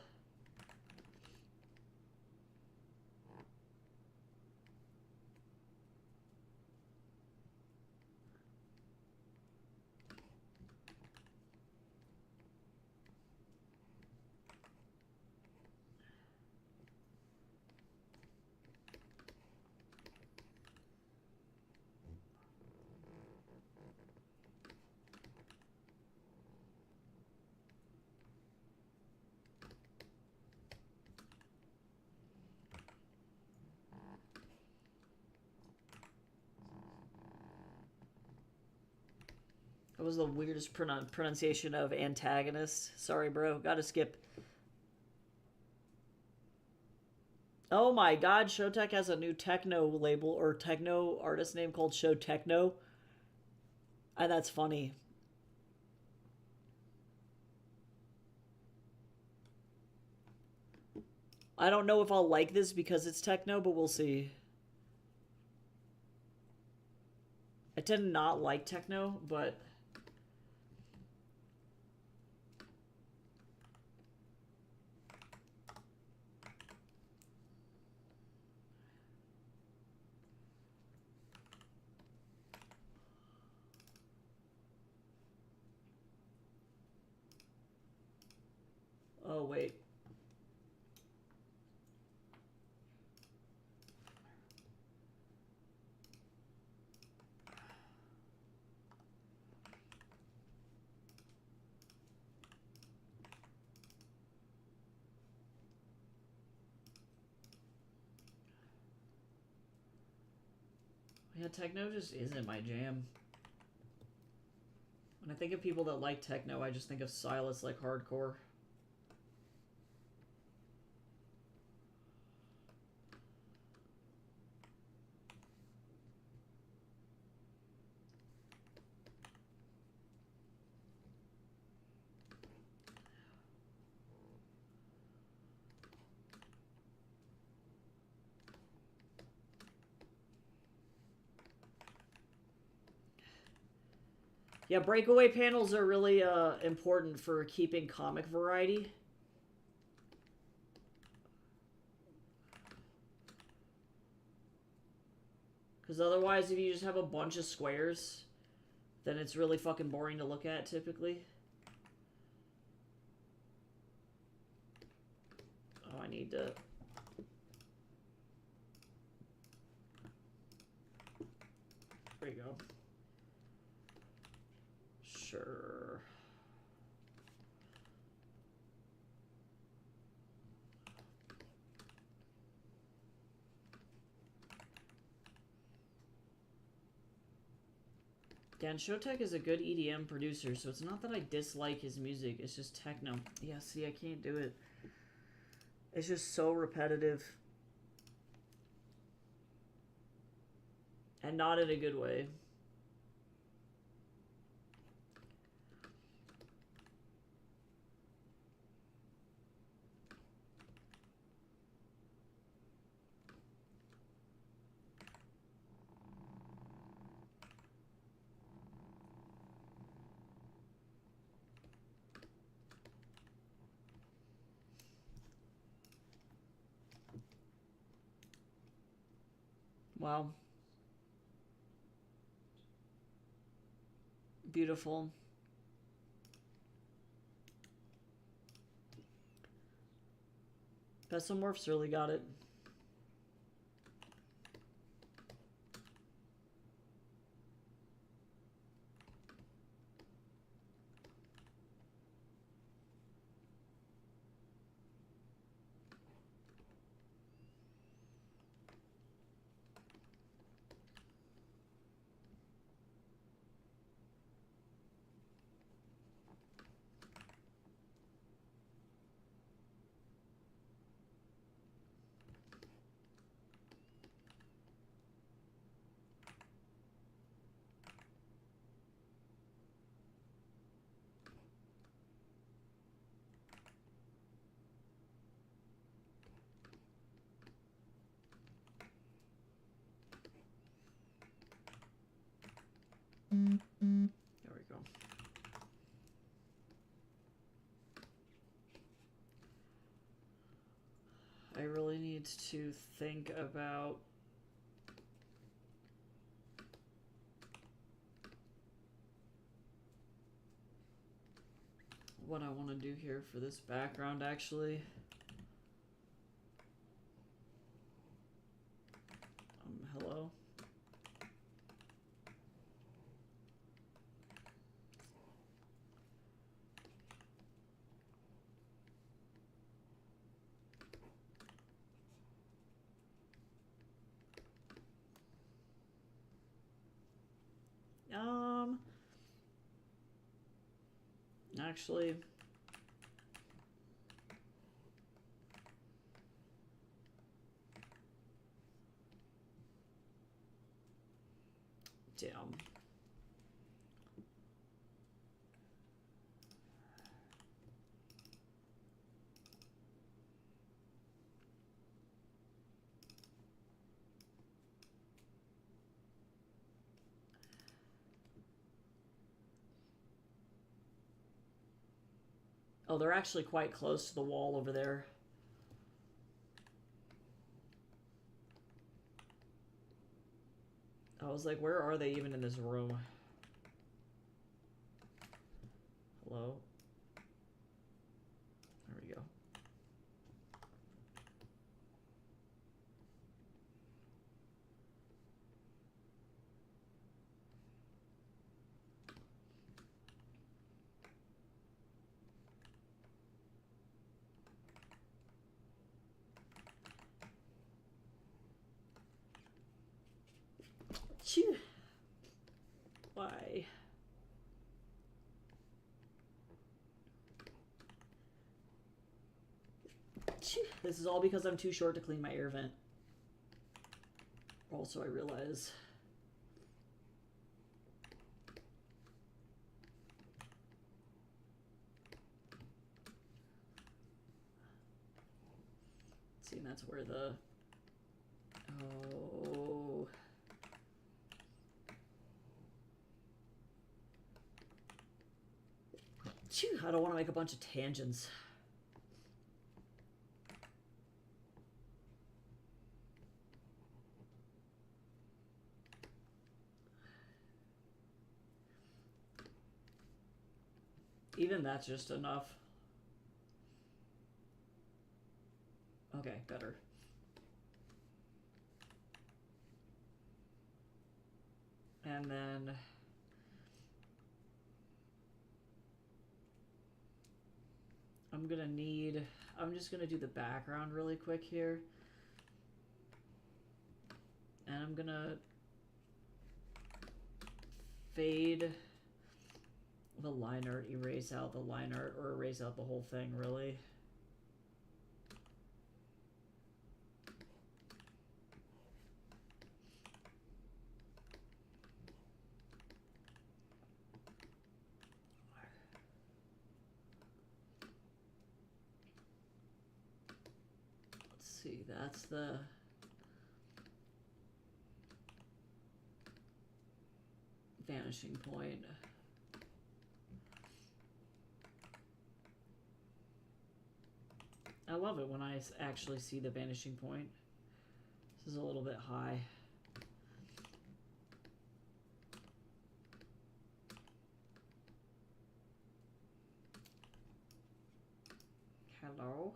That was the weirdest pronunciation of antagonist. Sorry, bro. Gotta skip. Oh my god, Showtek has a new techno label or techno artist name called Show Techno. And that's funny. I don't know if I'll like this because it's techno, but we'll see. I tend to not like techno, but... Oh, wait. Yeah, techno just isn't my jam. When I think of people that like techno, I just think of Silas like hardcore. Yeah, breakaway panels are really important for keeping comic variety. Because otherwise, if you just have a bunch of squares, then it's really fucking boring to look at, typically. Oh, I need to... There you go. Sure. Dan Showtek is a good EDM producer, so it's not that I dislike his music, it's just techno. Yeah, see, I can't do it. It's just so repetitive. And not in a good way. Wow. Beautiful. Pesomorphs really got it. There we go. I really need to think about what I want to do here for this background, actually. Hello? Actually... Damn. Oh, they're actually quite close to the wall over there. I was like, where are they even in this room? Hello? There we go. Phew. Why? Phew. This is all because I'm too short to clean my air vent. Also, I realize... See, and that's where the... Oh... Phew, I don't want to make a bunch of tangents. Even that's just enough. Okay, better. And then... I'm just gonna do the background really quick here. And I'm gonna fade the line art, erase out the line art, or erase out the whole thing, really. Let's see, that's the... vanishing point. I love it when I actually see the vanishing point. This is a little bit high. Hello?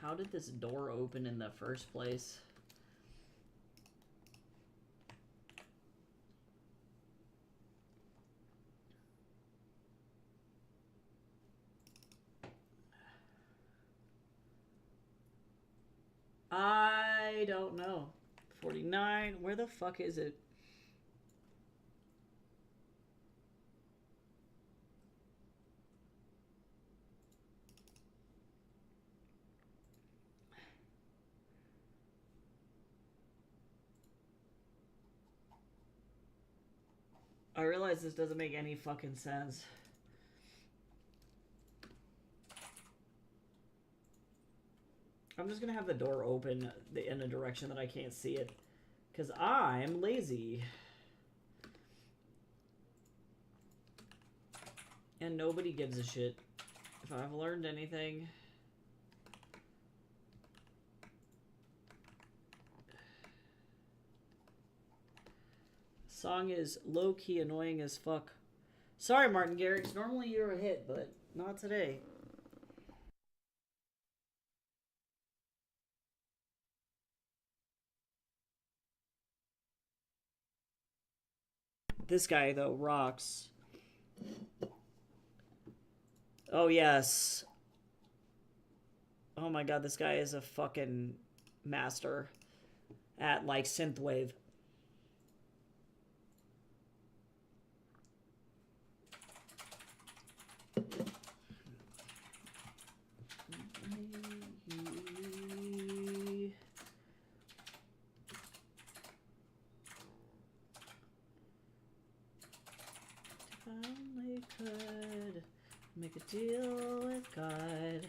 How did this door open in the first place? I don't know. 49, where the fuck is it? I realize this doesn't make any fucking sense. I'm just gonna have the door open in a direction that I can't see it. Because I'm lazy. And nobody gives a shit. If I've learned anything... Song is low-key annoying as fuck. Sorry, Martin Garrix. Normally you're a hit, but not today. This guy, though, rocks. Oh, yes. Oh my god, this guy is a fucking master at, like, synthwave. Only could make a deal with God,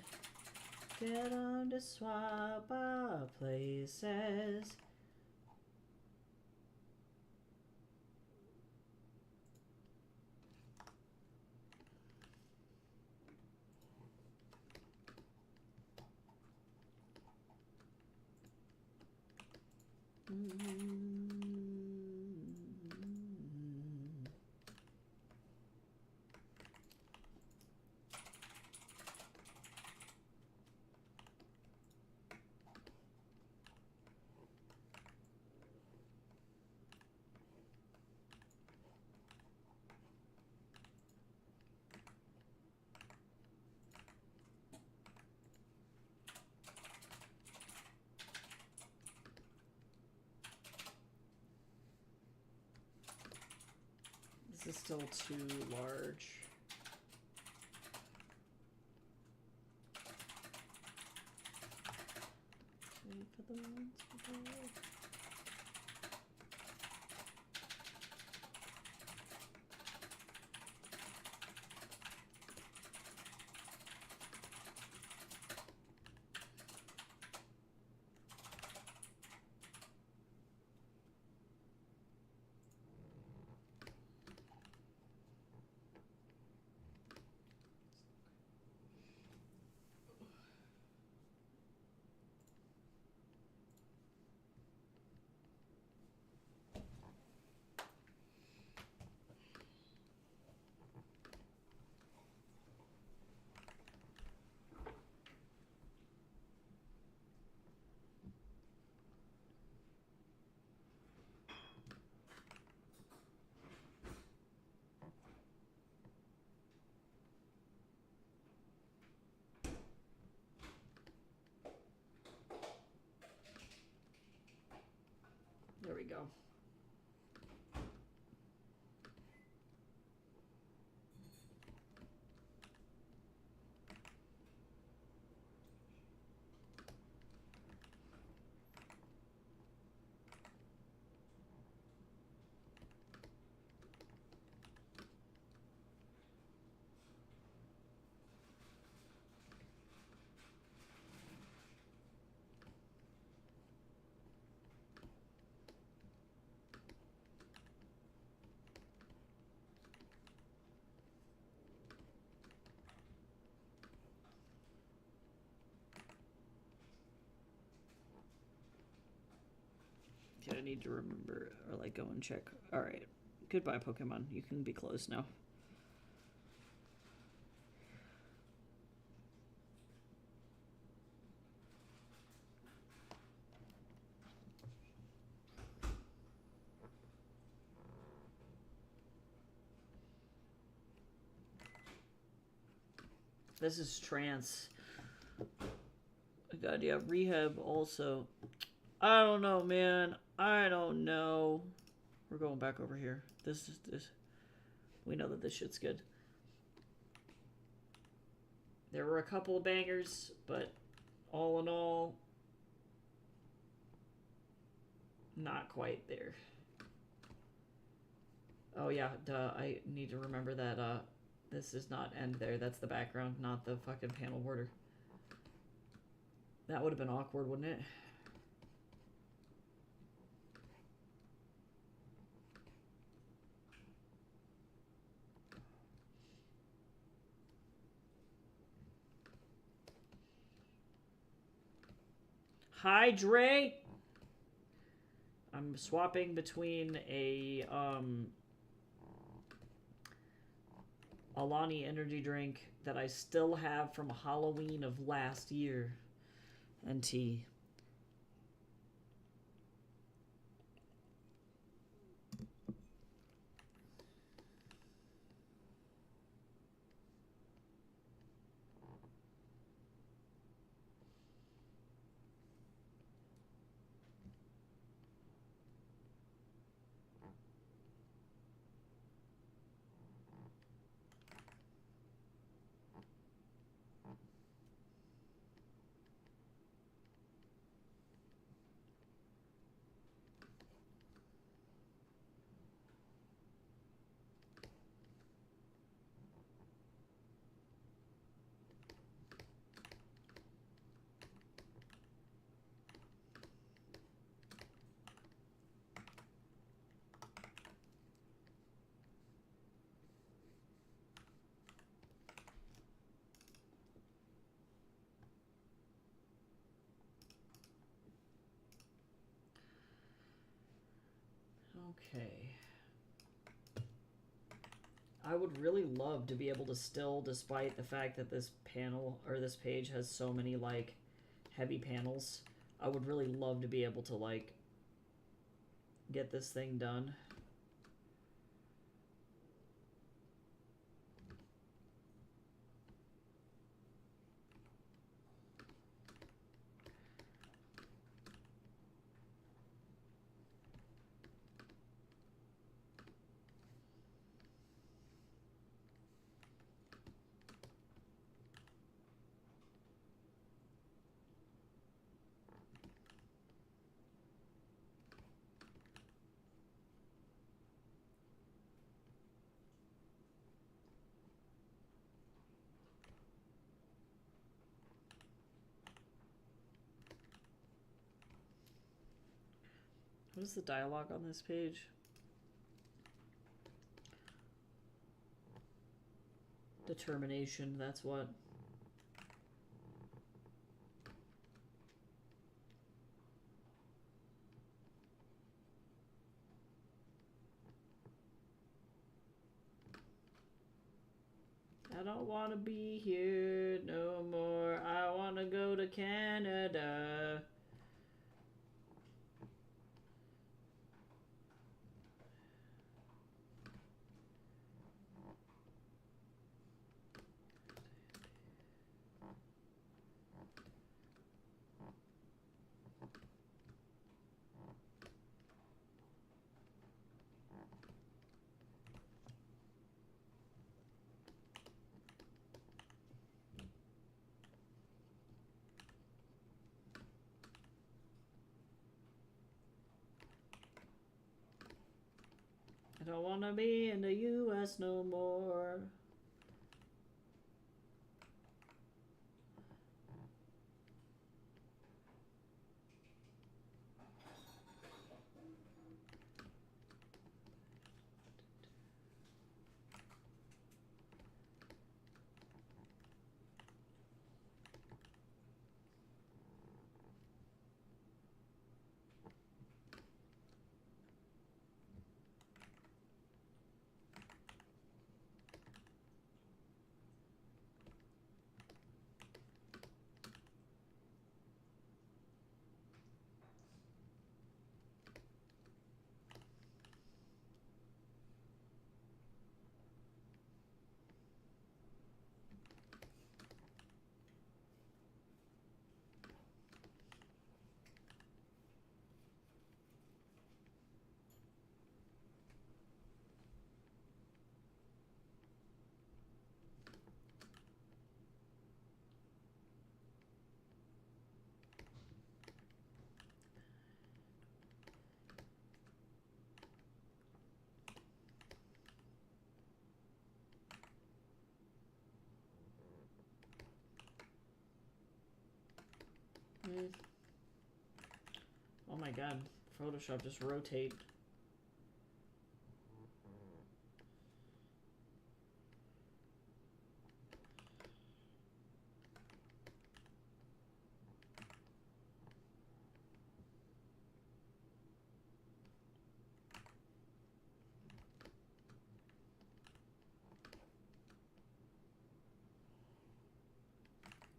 get on to swap our places. This is still too large. Wait for the ones to go. There we go. Okay, I need to remember, or like go and check. Alright. Goodbye, Pokemon. You can be closed now. This is trance. God, yeah, rehab also. I don't know, man. I don't know. We're going back over here. This. We know that this shit's good. There were a couple of bangers, but all in all, not quite there. Oh yeah, duh. I need to remember that this does not end there. That's the background, not the fucking panel border. That would have been awkward, wouldn't it? Hydrate! I'm swapping between a Alani energy drink that I still have from Halloween of last year and tea. Okay. I would really love to be able to still, despite the fact that this panel, or this page has so many, like, heavy panels, I would really love to be able to, like, get this thing done. What is the dialogue on this page? Determination, that's what. I don't want to be here no more. I want to go to Canada. I don't want to be in the U.S. no more. Oh my god, Photoshop just rotate.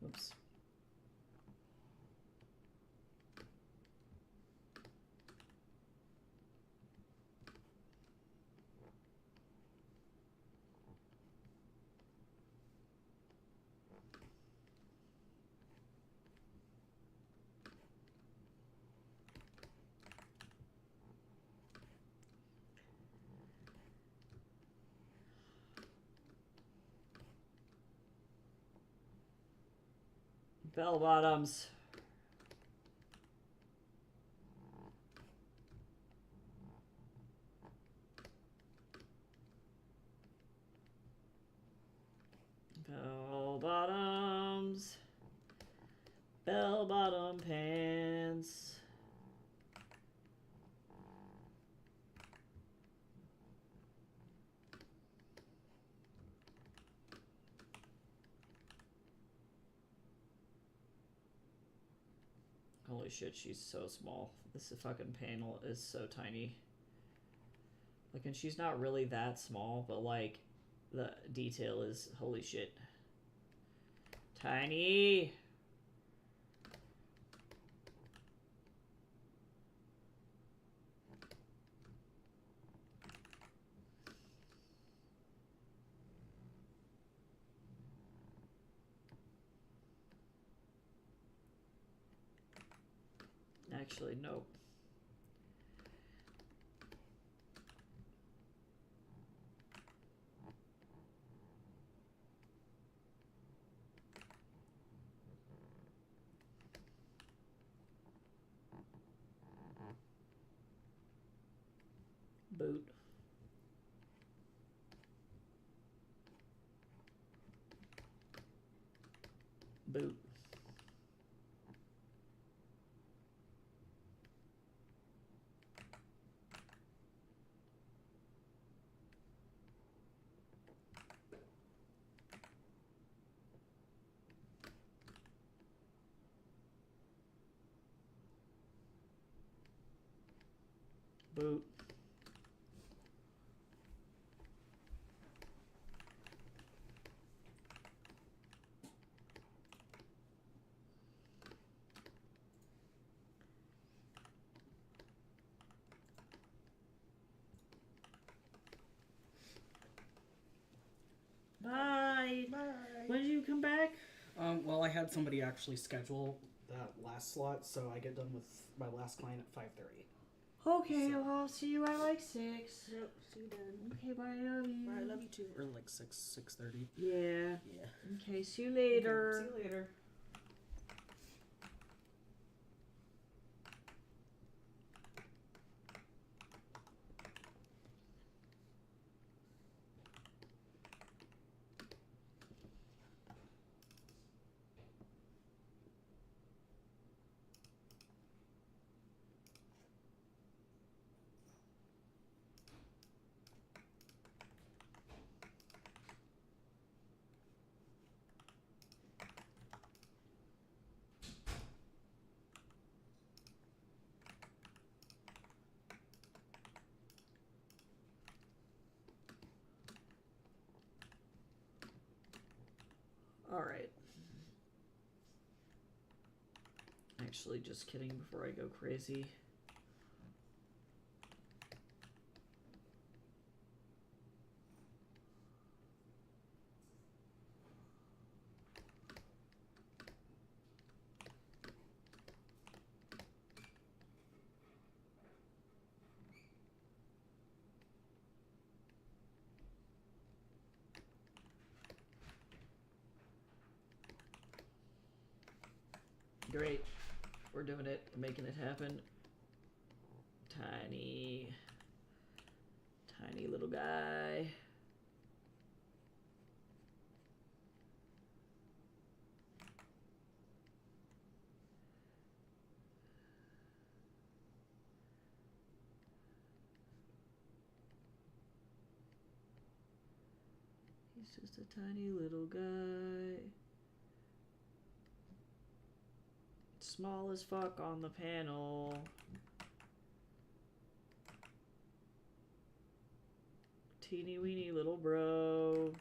Oops. Bell bottoms. Bell bottoms. Bell bottom pants. Holy shit, she's so small. This fucking panel is so tiny. Like, and she's not really that small, but like, the detail is, holy shit. Tiny! Actually, nope. Boot. Boot. Boot. Bye. Bye. When did you come back? Well, I had somebody actually schedule that last slot, so I get done with my last client at 5:30. Okay, So- well, I'll see you at like 6. Yep, see you then. Okay, bye, I love you. I love you too. Or like 6:30. Yeah. Yeah. Okay, see you later. Okay, see you later. Alright. Actually, just kidding before I go crazy. Great. We're doing it. We're making it happen. Tiny little guy. He's just a tiny little guy. Small as fuck on the panel. Teeny weeny little bro.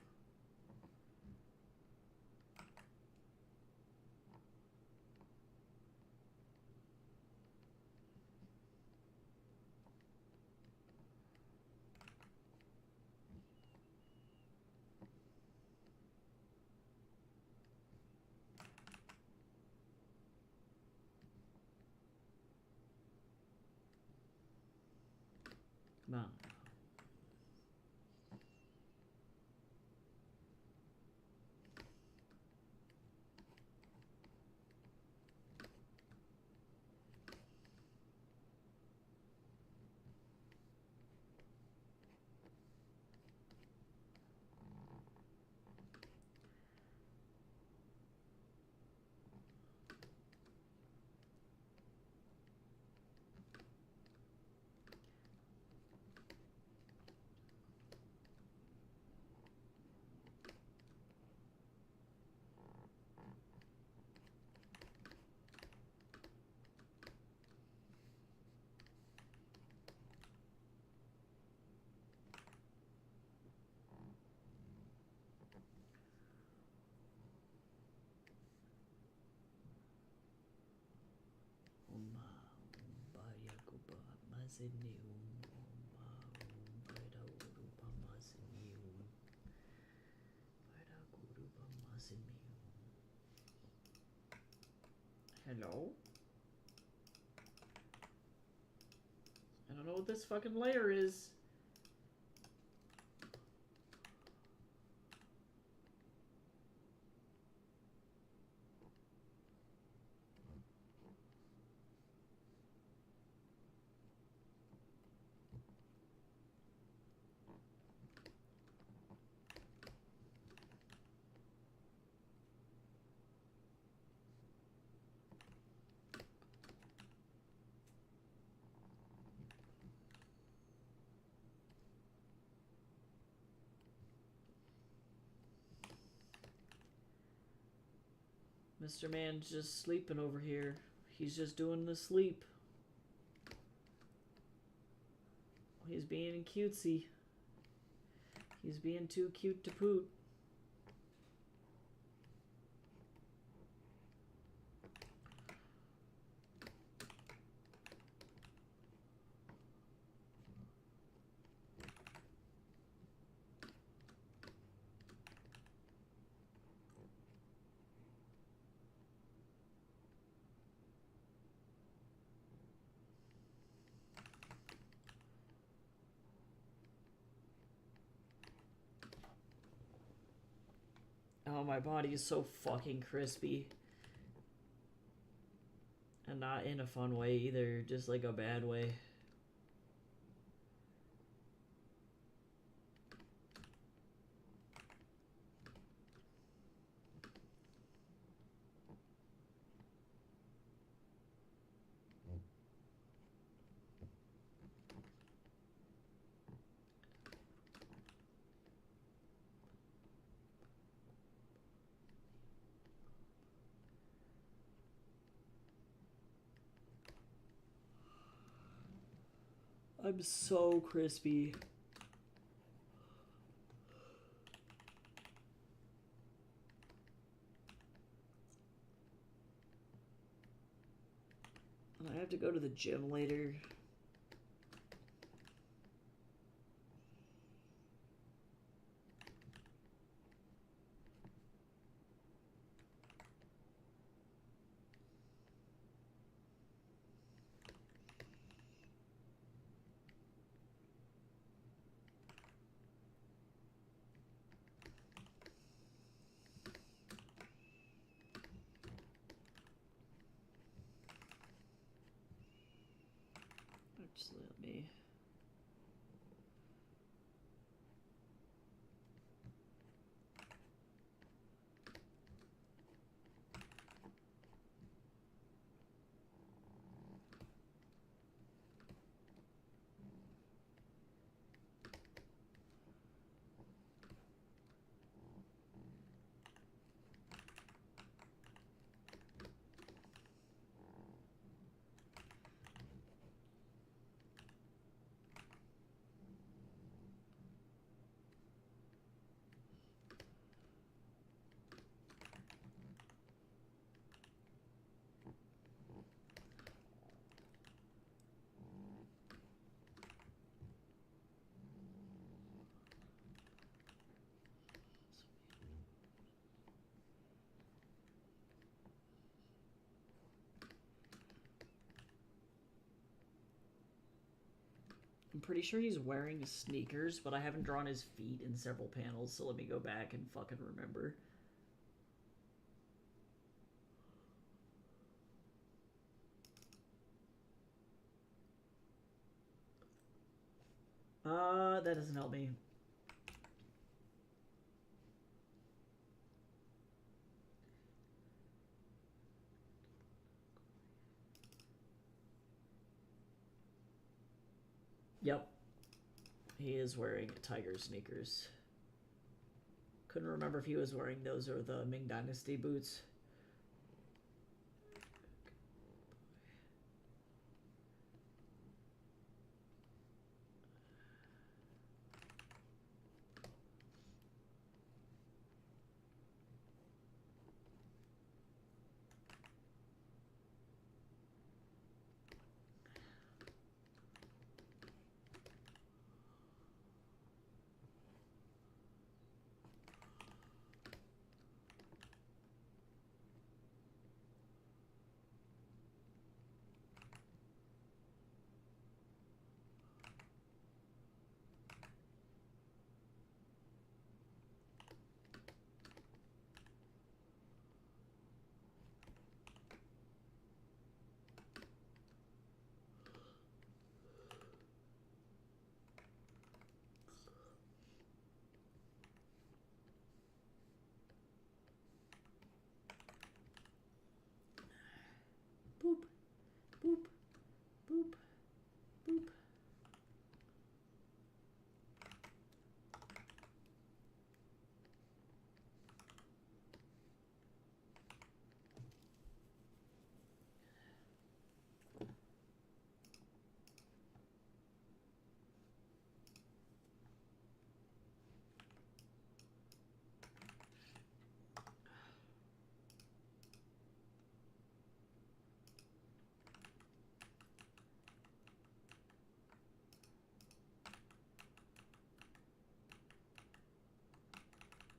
Come on. Hello? I don't know what this fucking layer is. Mr. Man's just sleeping over here. He's just doing the sleep. He's being cutesy. He's being too cute to poot. Oh, my body is so fucking crispy. And not in a fun way either, just like a bad way. I'm so crispy. I have to go to the gym later. Just let me. I'm pretty sure he's wearing sneakers, but I haven't drawn his feet in several panels, so let me go back and fucking remember. That doesn't help me. Yep. He is wearing tiger sneakers. Couldn't remember if he was wearing those or the Ming Dynasty boots. Boop, boop, boop, boop.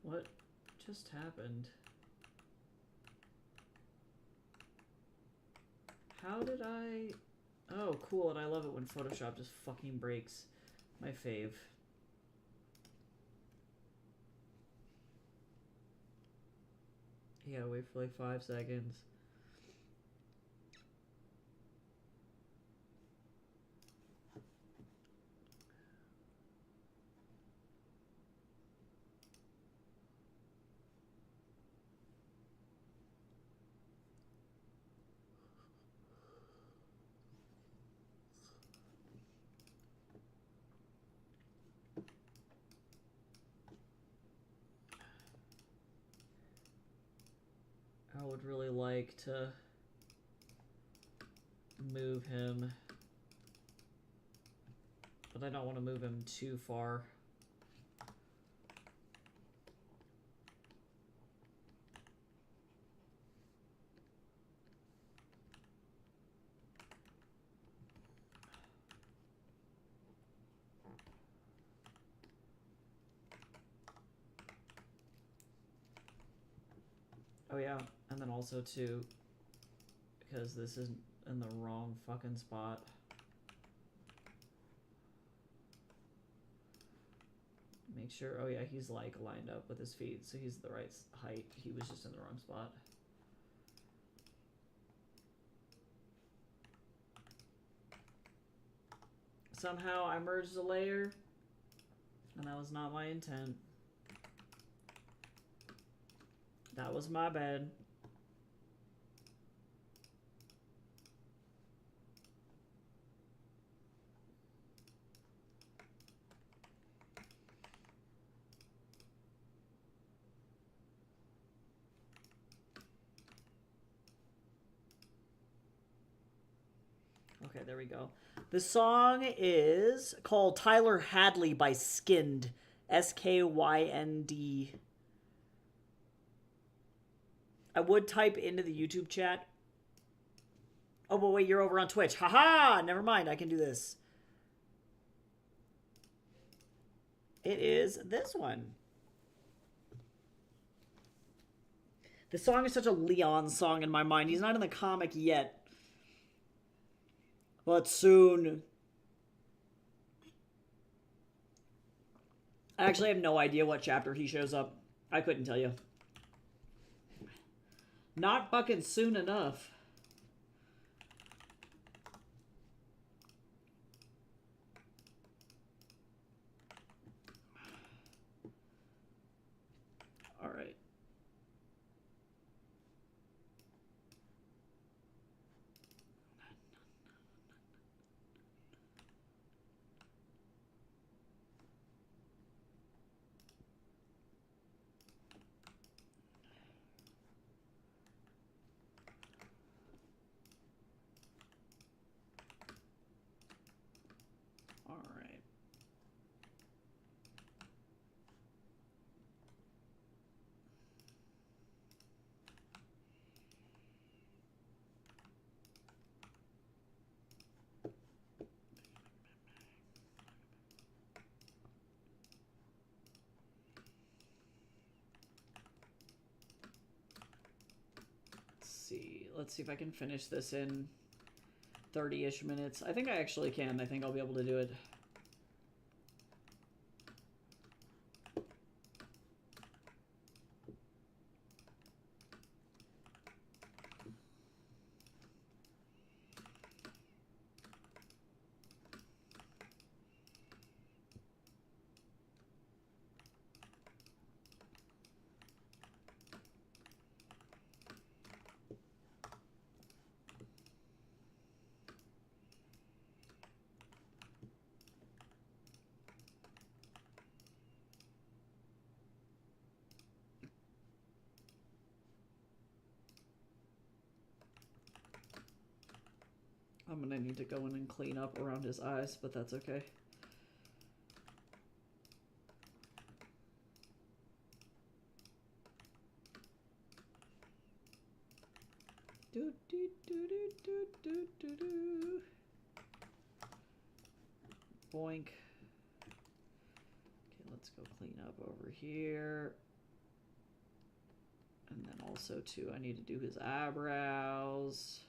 What just happened? How did I... Oh, cool, and I love it when Photoshop just fucking breaks. My fave. You gotta wait for like 5 seconds. I would really like to move him, but I don't want to move him too far. Oh yeah, and then also too, because this is in the wrong fucking spot. Make sure, oh yeah, he's like lined up with his feet, so he's the right height. He was just in the wrong spot. Somehow I merged a layer, and that was not my intent. That was my bad. Okay, there we go. The song is called Tyler Hadley by Skinned. S-K-Y-N-D. I would type into the YouTube chat. Oh, but wait, you're over on Twitch. Haha! Never mind, I can do this. It is this one. The song is such a Leon song in my mind. He's not in the comic yet. But soon. I actually have no idea what chapter he shows up. I couldn't tell you. Not fucking soon enough. All right. All right. Let's see if I can finish this in 30-ish minutes. I think I actually can. I think I'll be able to do it. I'm gonna need to go in and clean up around his eyes, but that's okay. Do, do, do, do, do, do, do, do. Boink. Okay, let's go clean up over here. And then also, too, I need to do his eyebrows.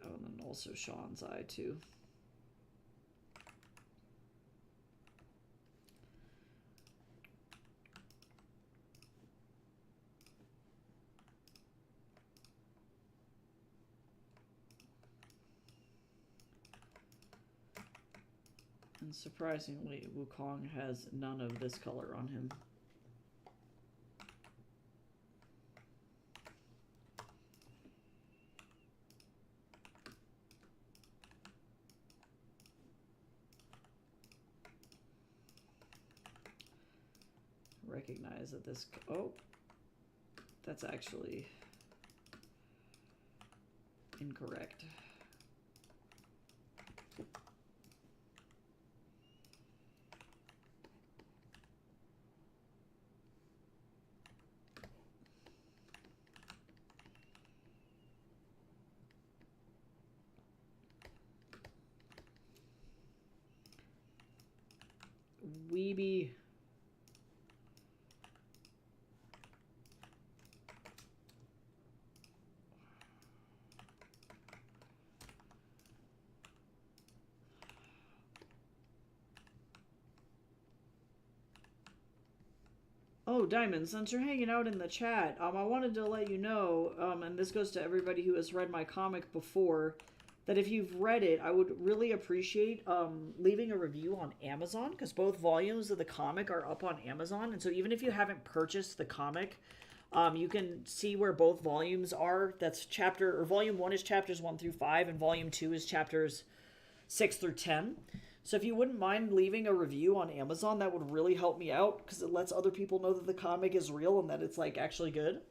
Oh, and then also Sean's eye, too. And surprisingly, Wukong has none of this color on him. Recognize that this... Oh! That's actually incorrect. Weeby. Oh, Diamond, since you're hanging out in the chat, I wanted to let you know, and this goes to everybody who has read my comic before, that if you've read it, I would really appreciate leaving a review on Amazon, because both volumes of the comic are up on Amazon, and so even if you haven't purchased the comic, you can see where both volumes are. That's volume 1 is chapters 1 through 5, and volume 2 is chapters 6 through 10. So if you wouldn't mind leaving a review on Amazon, that would really help me out, because it lets other people know that the comic is real and that it's, like, actually good.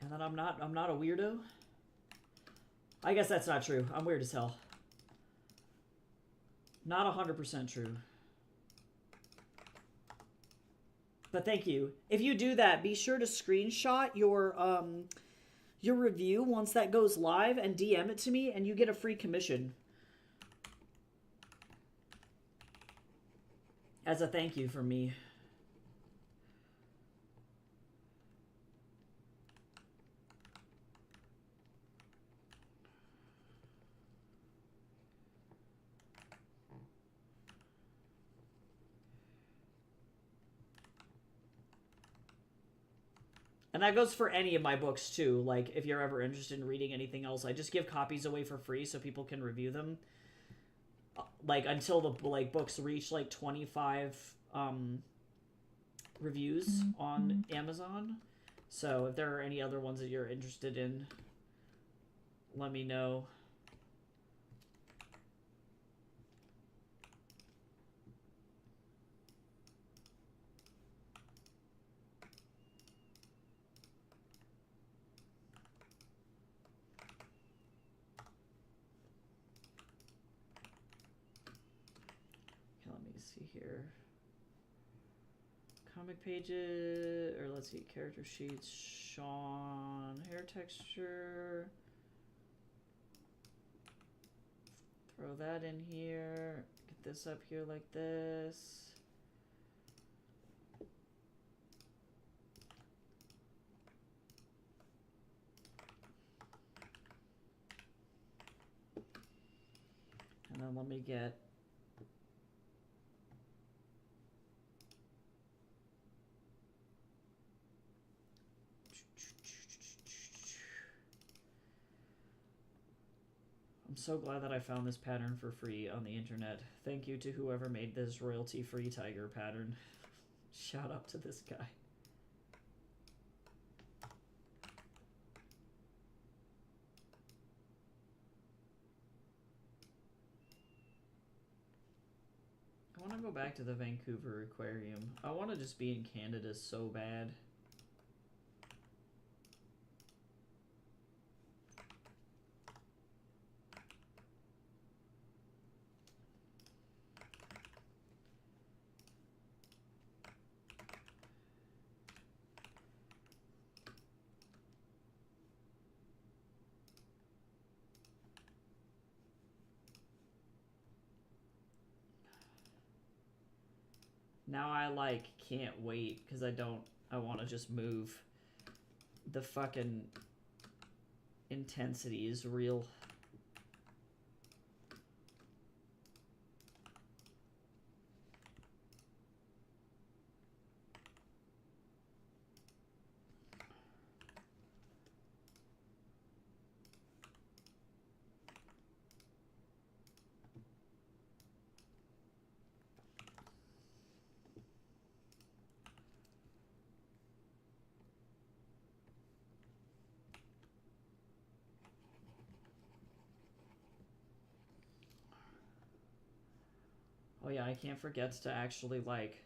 And that I'm not a weirdo. I guess that's not true. I'm weird as hell. Not 100% true. But thank you. If you do that, be sure to screenshot your review once that goes live and DM it to me, and you get a free commission. As a thank you from me. And that goes for any of my books too. Like, if you're ever interested in reading anything else, I just give copies away for free so people can review them. Like, until the like books reach like 25 reviews on Amazon. So if there are any other ones that you're interested in, let me know. See here, comic pages, or let's see, character sheets, Sean, hair texture, throw that in here, get this up here like this. And then let me get I'm so glad that I found this pattern for free on the internet. Thank you to whoever made this royalty-free tiger pattern. Shout out to this guy. I want to go back to the Vancouver Aquarium. I want to just be in Canada so bad. Now I, like, can't wait, because I want to just move. The fucking intensity is real. Oh yeah, I can't forget to actually, like,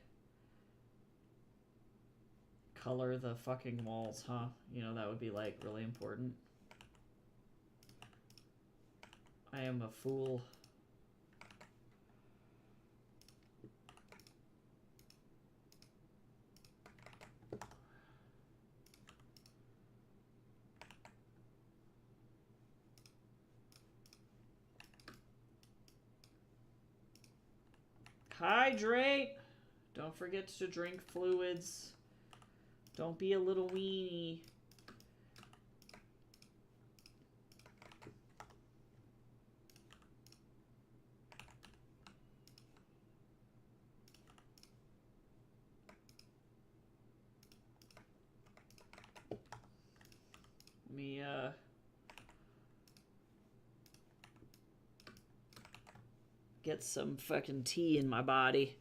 color the fucking walls, huh? You know, that would be, like, really important. I am a fool. Hydrate! Don't forget to drink fluids. Don't be a little weenie. Let me, get some fucking tea in my body.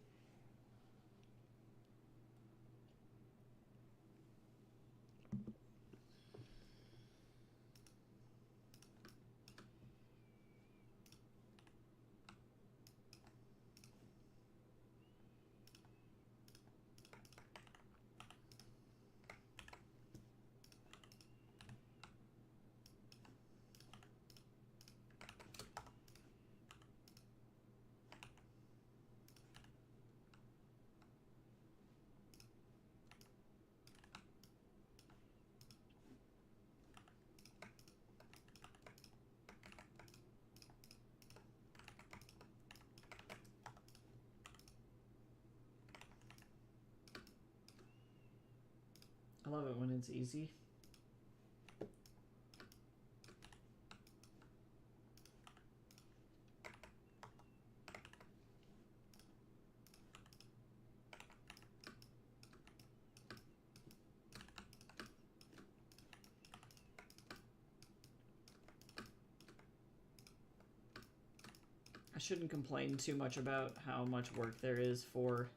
I love it when it's easy. I shouldn't complain too much about how much work there is for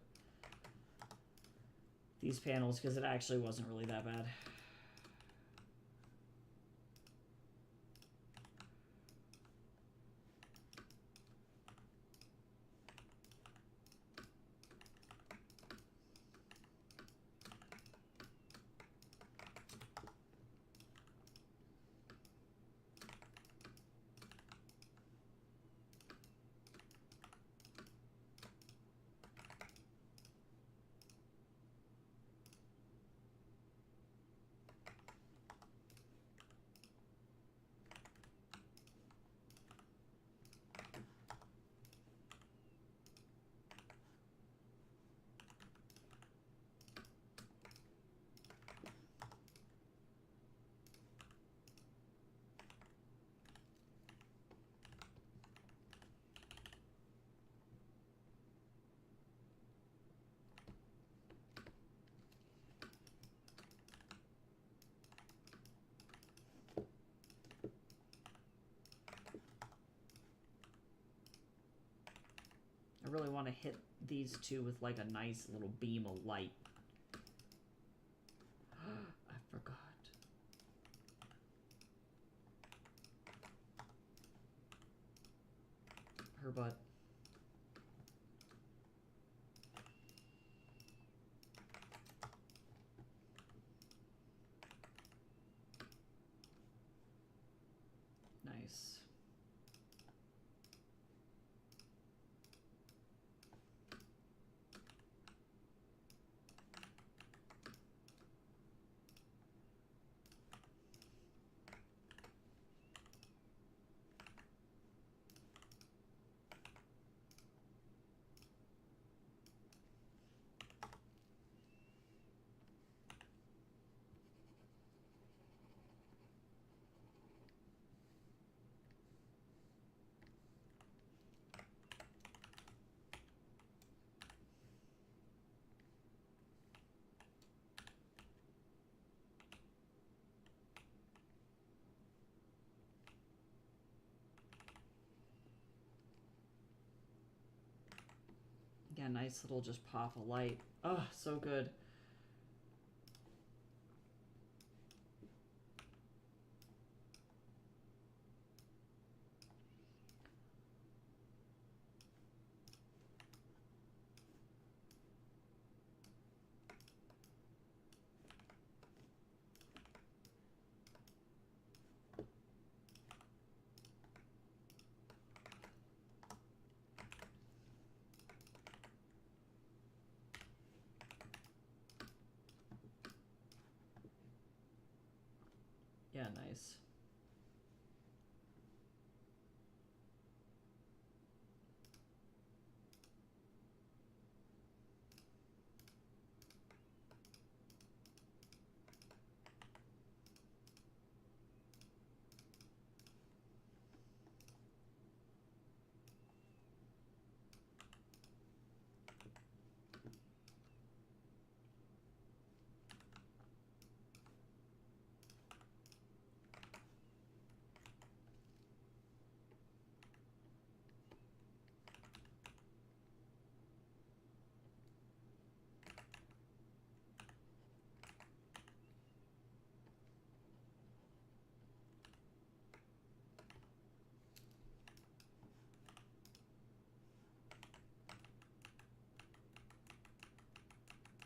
these panels, because it actually wasn't really that bad. I really want to hit these two with like a nice little beam of light. I forgot. Her butt. Nice. Yeah, nice little just pop of light. Oh, so good. Yeah, nice.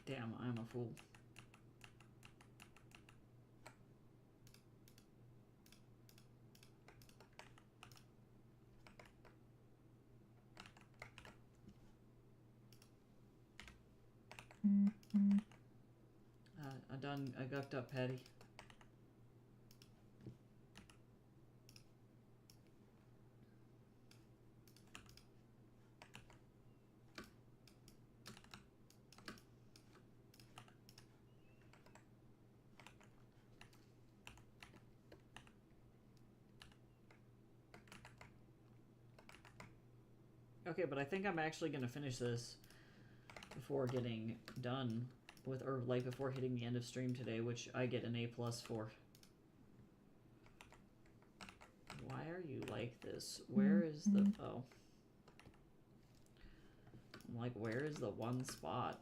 Damn, I'm a fool. I gucked up, Patty. Okay, but I think I'm actually gonna finish this before getting done with, or like before hitting the end of stream today, which I get an A+ for. Why are you like this? Where is the... Oh. I'm like, where is the one spot?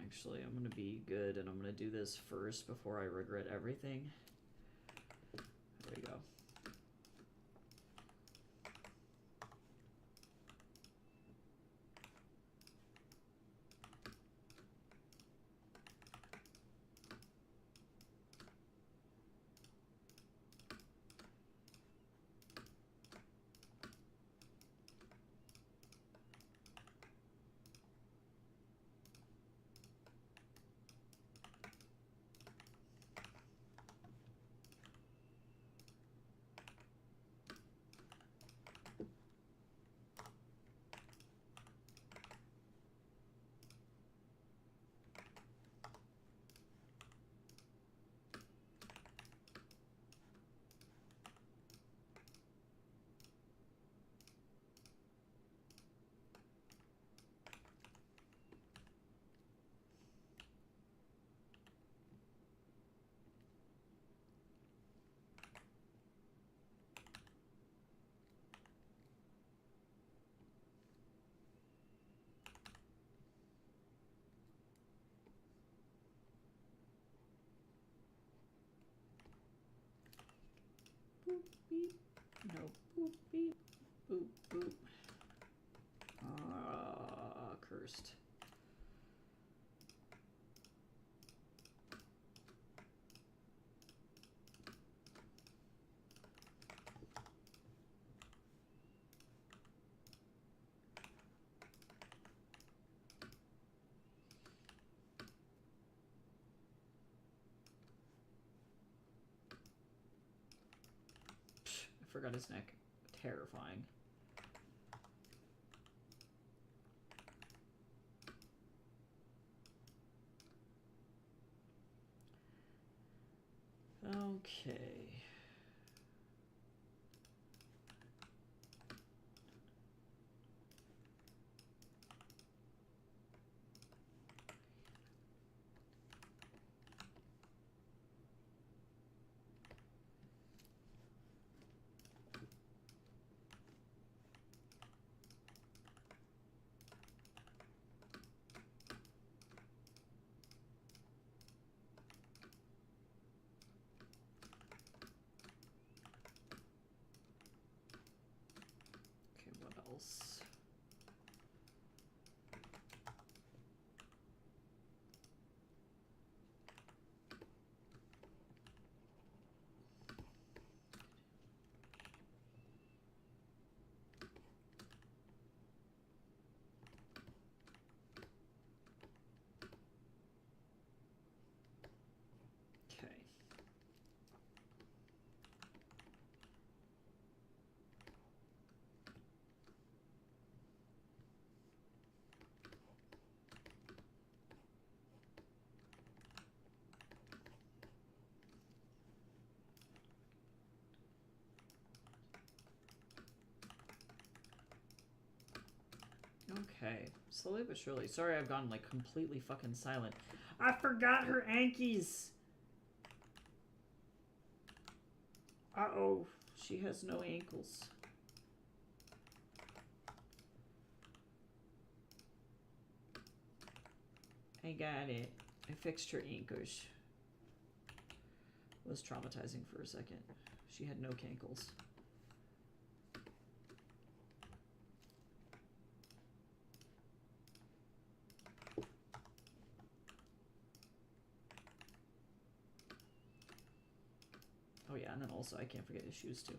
Actually, I'm gonna be good and I'm gonna do this first before I regret everything. There we go. Boop, beep. No, boop, beep. Boop, boop. Ah, cursed. I forgot his neck. Terrifying. Okay. Okay, what else? Okay. Okay, slowly but surely. Sorry I've gone like completely fucking silent. I forgot her Ankies! Uh-oh, she has no ankles. I got it. I fixed her ankles. It was traumatizing for a second. She had no cankles. Oh yeah, and then also I can't forget his shoes too.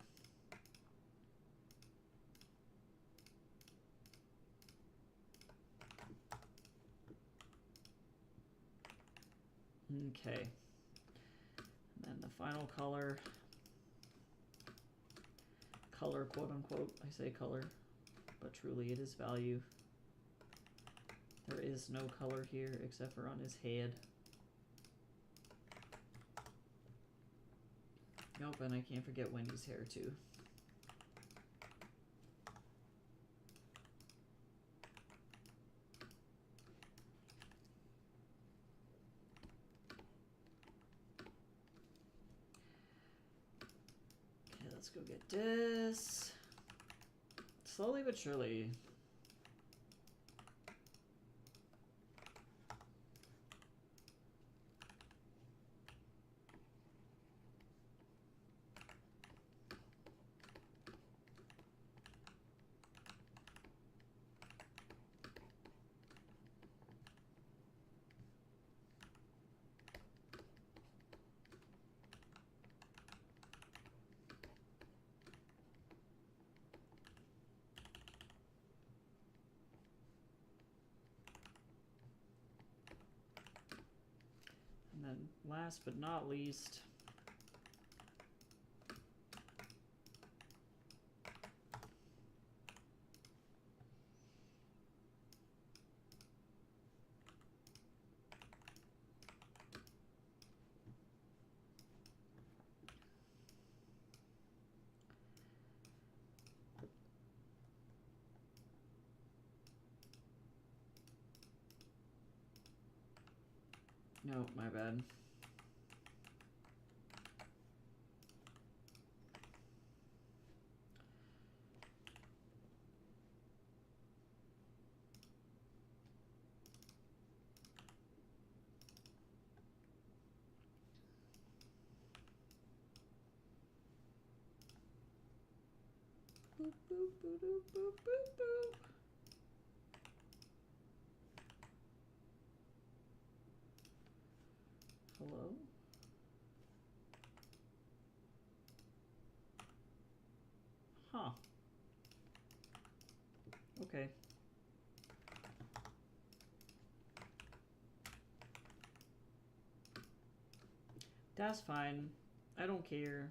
Okay. And then the final color. Color, quote unquote. I say color, but truly it is value. There is no color here except for on his head. Nope, and I can't forget Wendy's hair too. let's go get this. Slowly but surely. And then last but not least, no, my bad. Boop, boop, boop, boop, boop, boop, boop. Hello? Huh. Okay. That's fine. I don't care.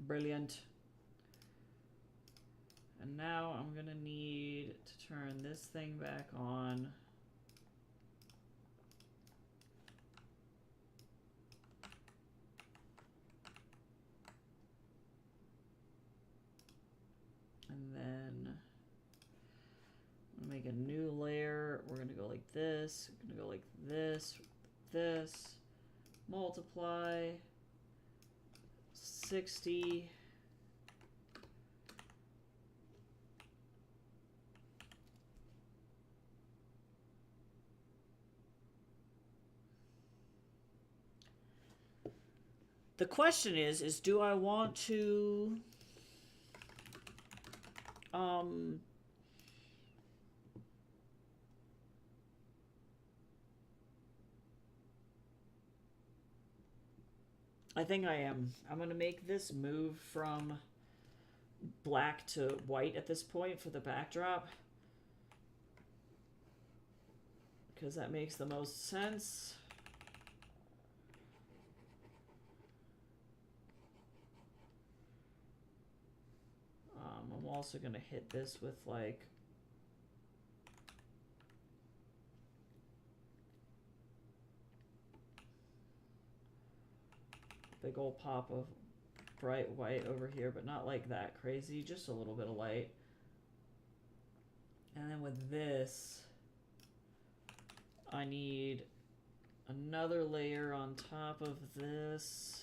Brilliant. And now I'm gonna need to turn this thing back on. And then I'm gonna make a new layer. We're gonna go like this. We're gonna go like this, this, multiply, 60. The question is do I want to I think I am. I'm gonna make this move from black to white at this point for the backdrop, because that makes the most sense. I'm also gonna hit this with like big old pop of bright white over here, but not like that crazy, just a little bit of light. And then with this, I need another layer on top of this.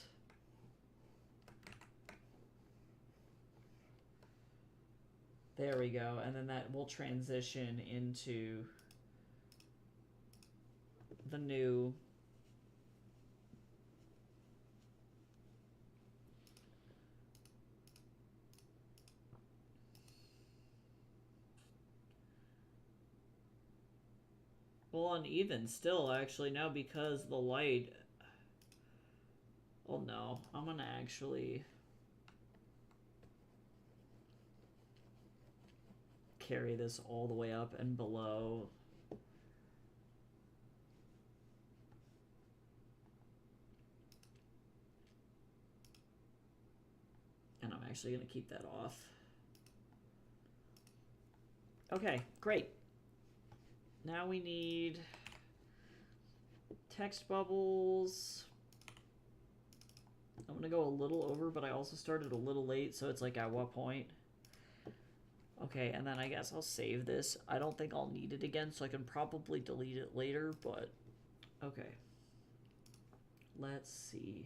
There we go, and then that will transition into the new well, uneven still actually now because the light. Oh no, I'm gonna actually carry this all the way up and below. And I'm actually going to keep that off. Okay, great. Now we need text bubbles. I'm gonna go a little over, but I also started a little late, so it's like at what point? Okay, and then I guess I'll save this. I don't think I'll need it again, so I can probably delete it later, but okay. Let's see.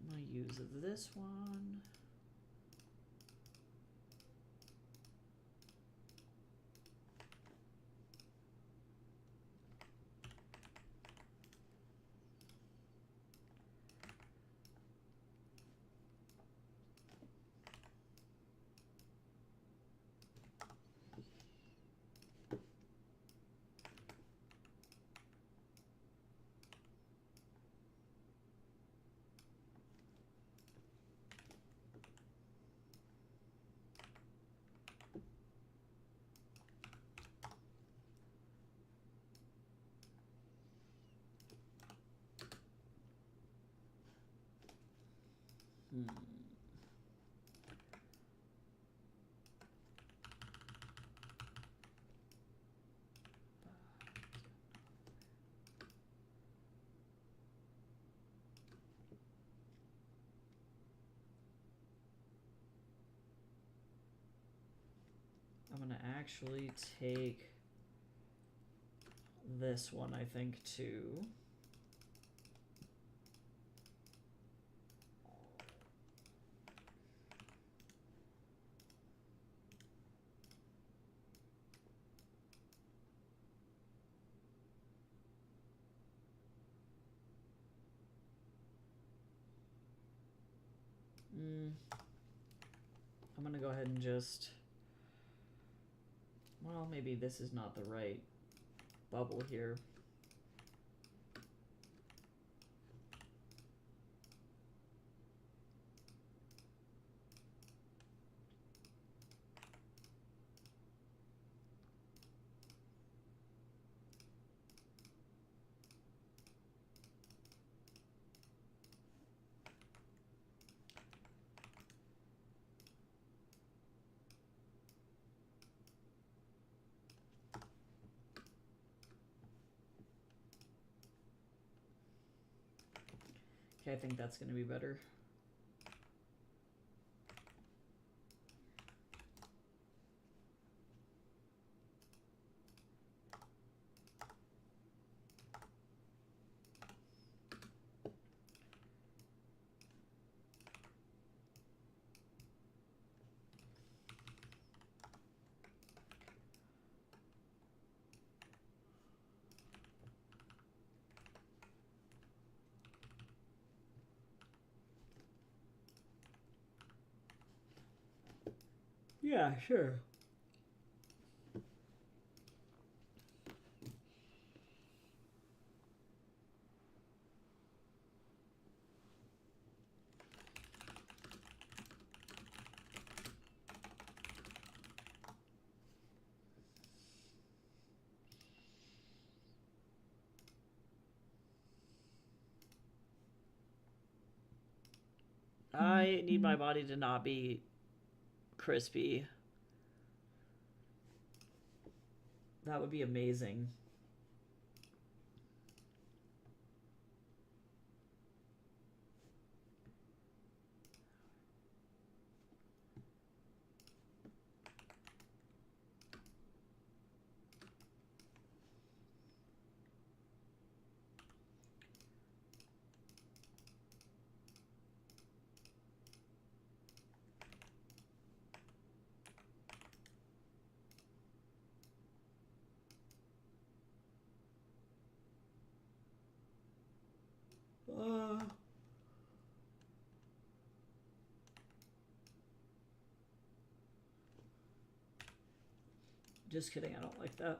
I'm gonna use this one. I'm gonna actually take this one, I think, too. I'm gonna go ahead and just... Well, maybe this is not the right bubble here. Okay, I think that's gonna be better. Yeah, sure. I need my body to not be crispy. That would be amazing. Just kidding, I don't like that.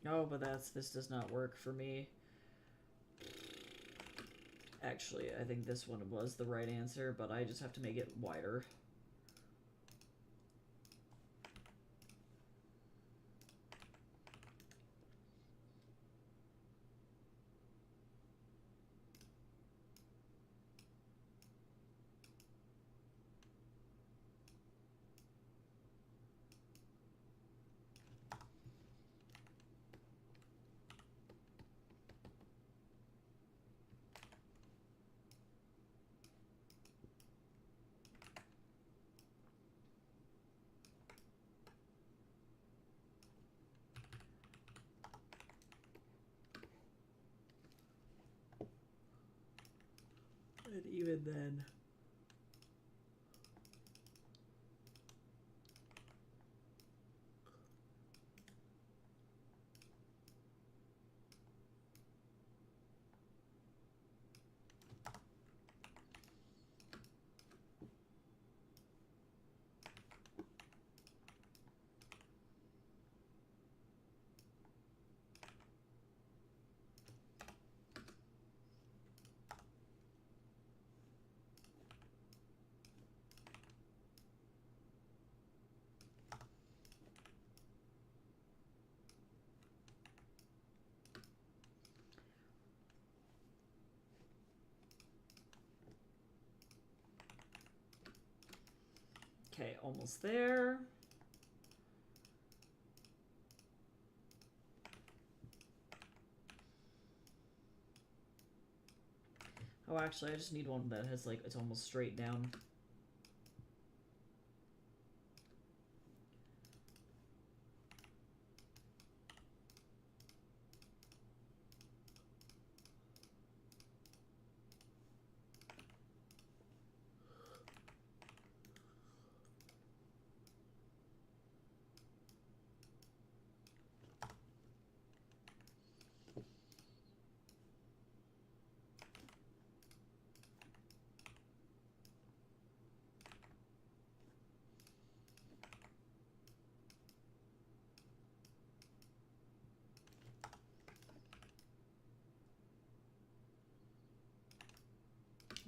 Oh, but this does not work for me. Actually, I think this one was the right answer, but I just have to make it wider. And even then... Okay, almost there. Oh, actually, I just need one that has, like, it's almost straight down.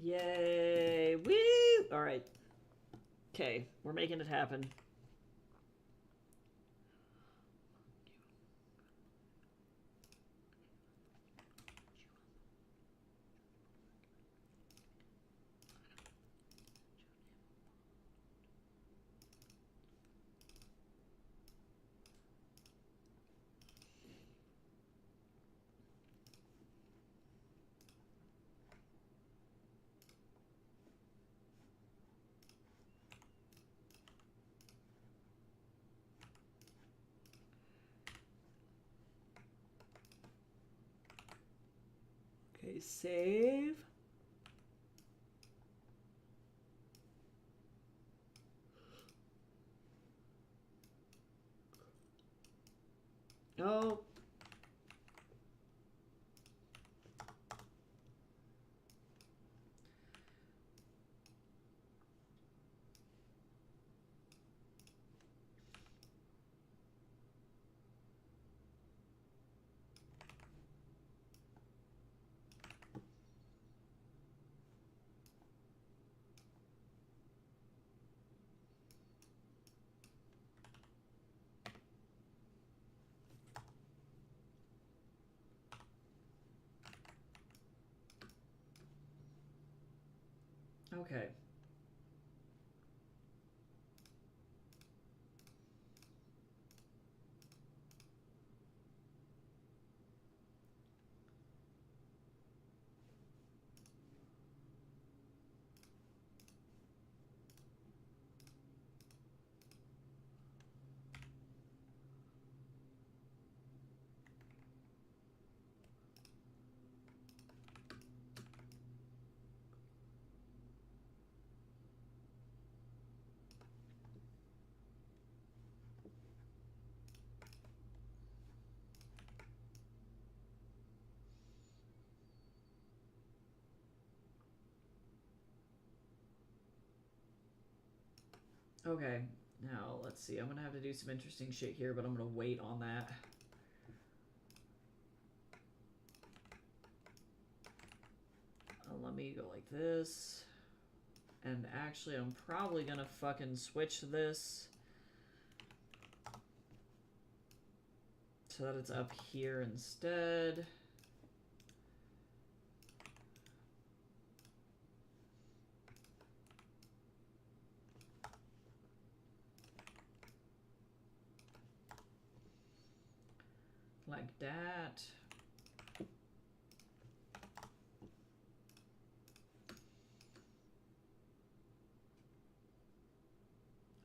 Yay! Woo! Alright. Okay, we're making it happen. Okay, save. Oh. Okay. Okay, now let's see. I'm gonna have to do some interesting shit here, but I'm gonna wait on that. let me go like this. And actually, I'm probably gonna fucking switch this so that it's up here instead. Like that.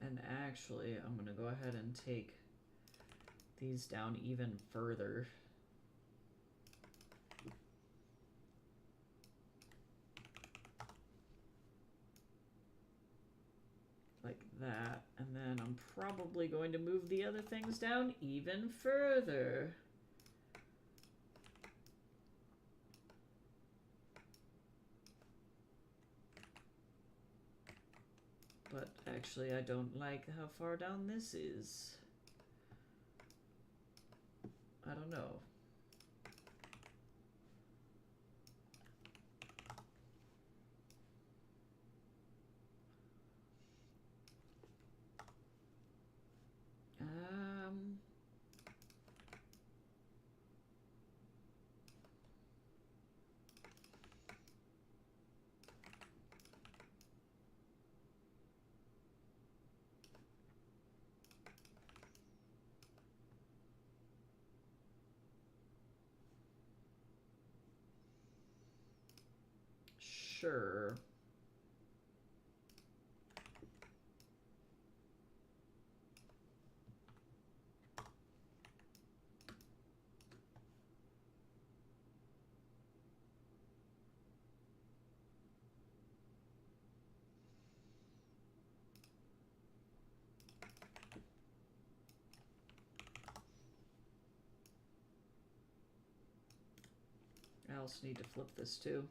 And actually, I'm gonna go ahead and take these down even further. Like that. And then I'm probably going to move the other things down even further. But actually, I don't like how far down this is. I don't know. Sure. I also need to flip this too.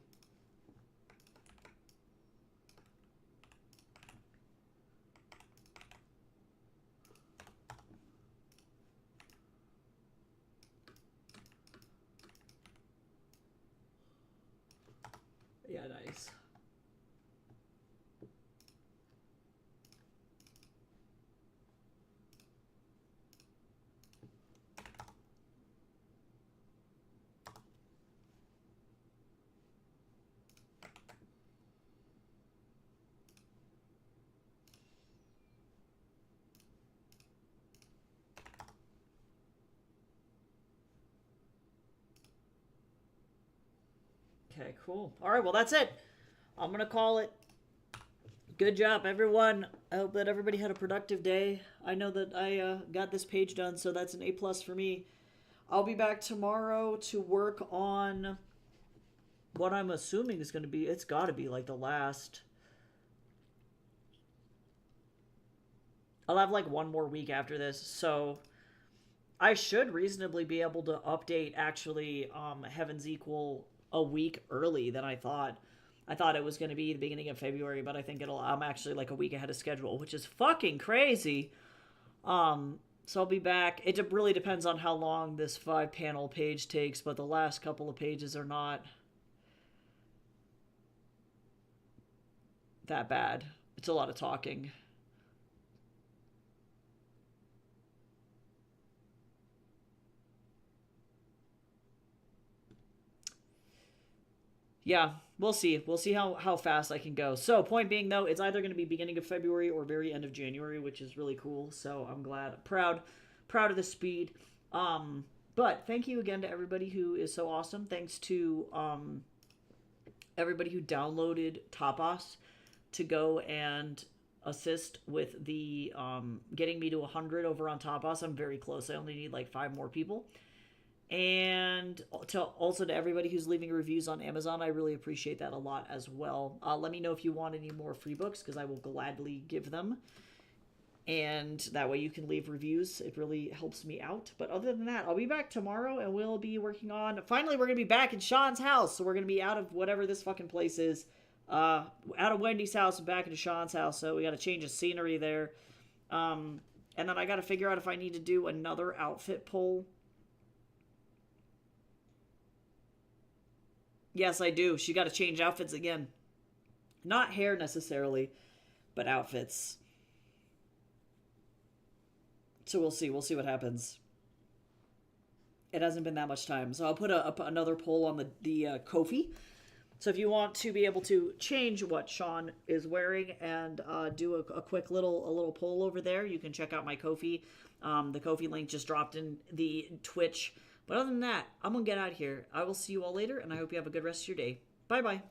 Yeah, nice. Okay, cool. All right, well, that's it. I'm going to call it. Good job, everyone. I hope that everybody had a productive day. I know that I got this page done, so that's an A+ for me. I'll be back tomorrow to work on what I'm assuming is going to be, it's got to be like the last. I'll have like one more week after this, so I should reasonably be able to update actually Heaven's Equal a week early than I thought. I thought it was going to be the beginning of February, but I think I'm actually like a week ahead of schedule, which is fucking crazy. So I'll be back. It really depends on how long this 5-panel page takes, but the last couple of pages are not that bad. It's a lot of talking. Yeah, we'll see. We'll see how fast I can go. So, point being, though, it's either going to be beginning of February or very end of January, which is really cool. So, I'm glad. Proud of the speed. But thank you again to everybody who is so awesome. Thanks to everybody who downloaded Tapas to go and assist with the getting me to 100 over on Tapas. I'm very close. I only need like 5 more people. And also to everybody who's leaving reviews on Amazon, I really appreciate that a lot as well. Let me know if you want any more free books, because I will gladly give them. And that way you can leave reviews. It really helps me out. But other than that, I'll be back tomorrow, and we'll be working on... Finally, we're going to be back in Sean's house. So we're going to be out of whatever this fucking place is. Out of Wendy's house and back into Sean's house. So we got to change the scenery there. And then I got to figure out if I need to do another outfit poll. Yes, I do. She got to change outfits again. Not hair necessarily, but outfits. So we'll see. We'll see what happens. It hasn't been that much time. So I'll put another poll on the Ko-fi. So if you want to be able to change what Sean is wearing and do a quick little poll over there, you can check out my Ko-fi. The Ko-fi link just dropped in the Twitch. But other than that, I'm going to get out of here. I will see you all later, and I hope you have a good rest of your day. Bye-bye.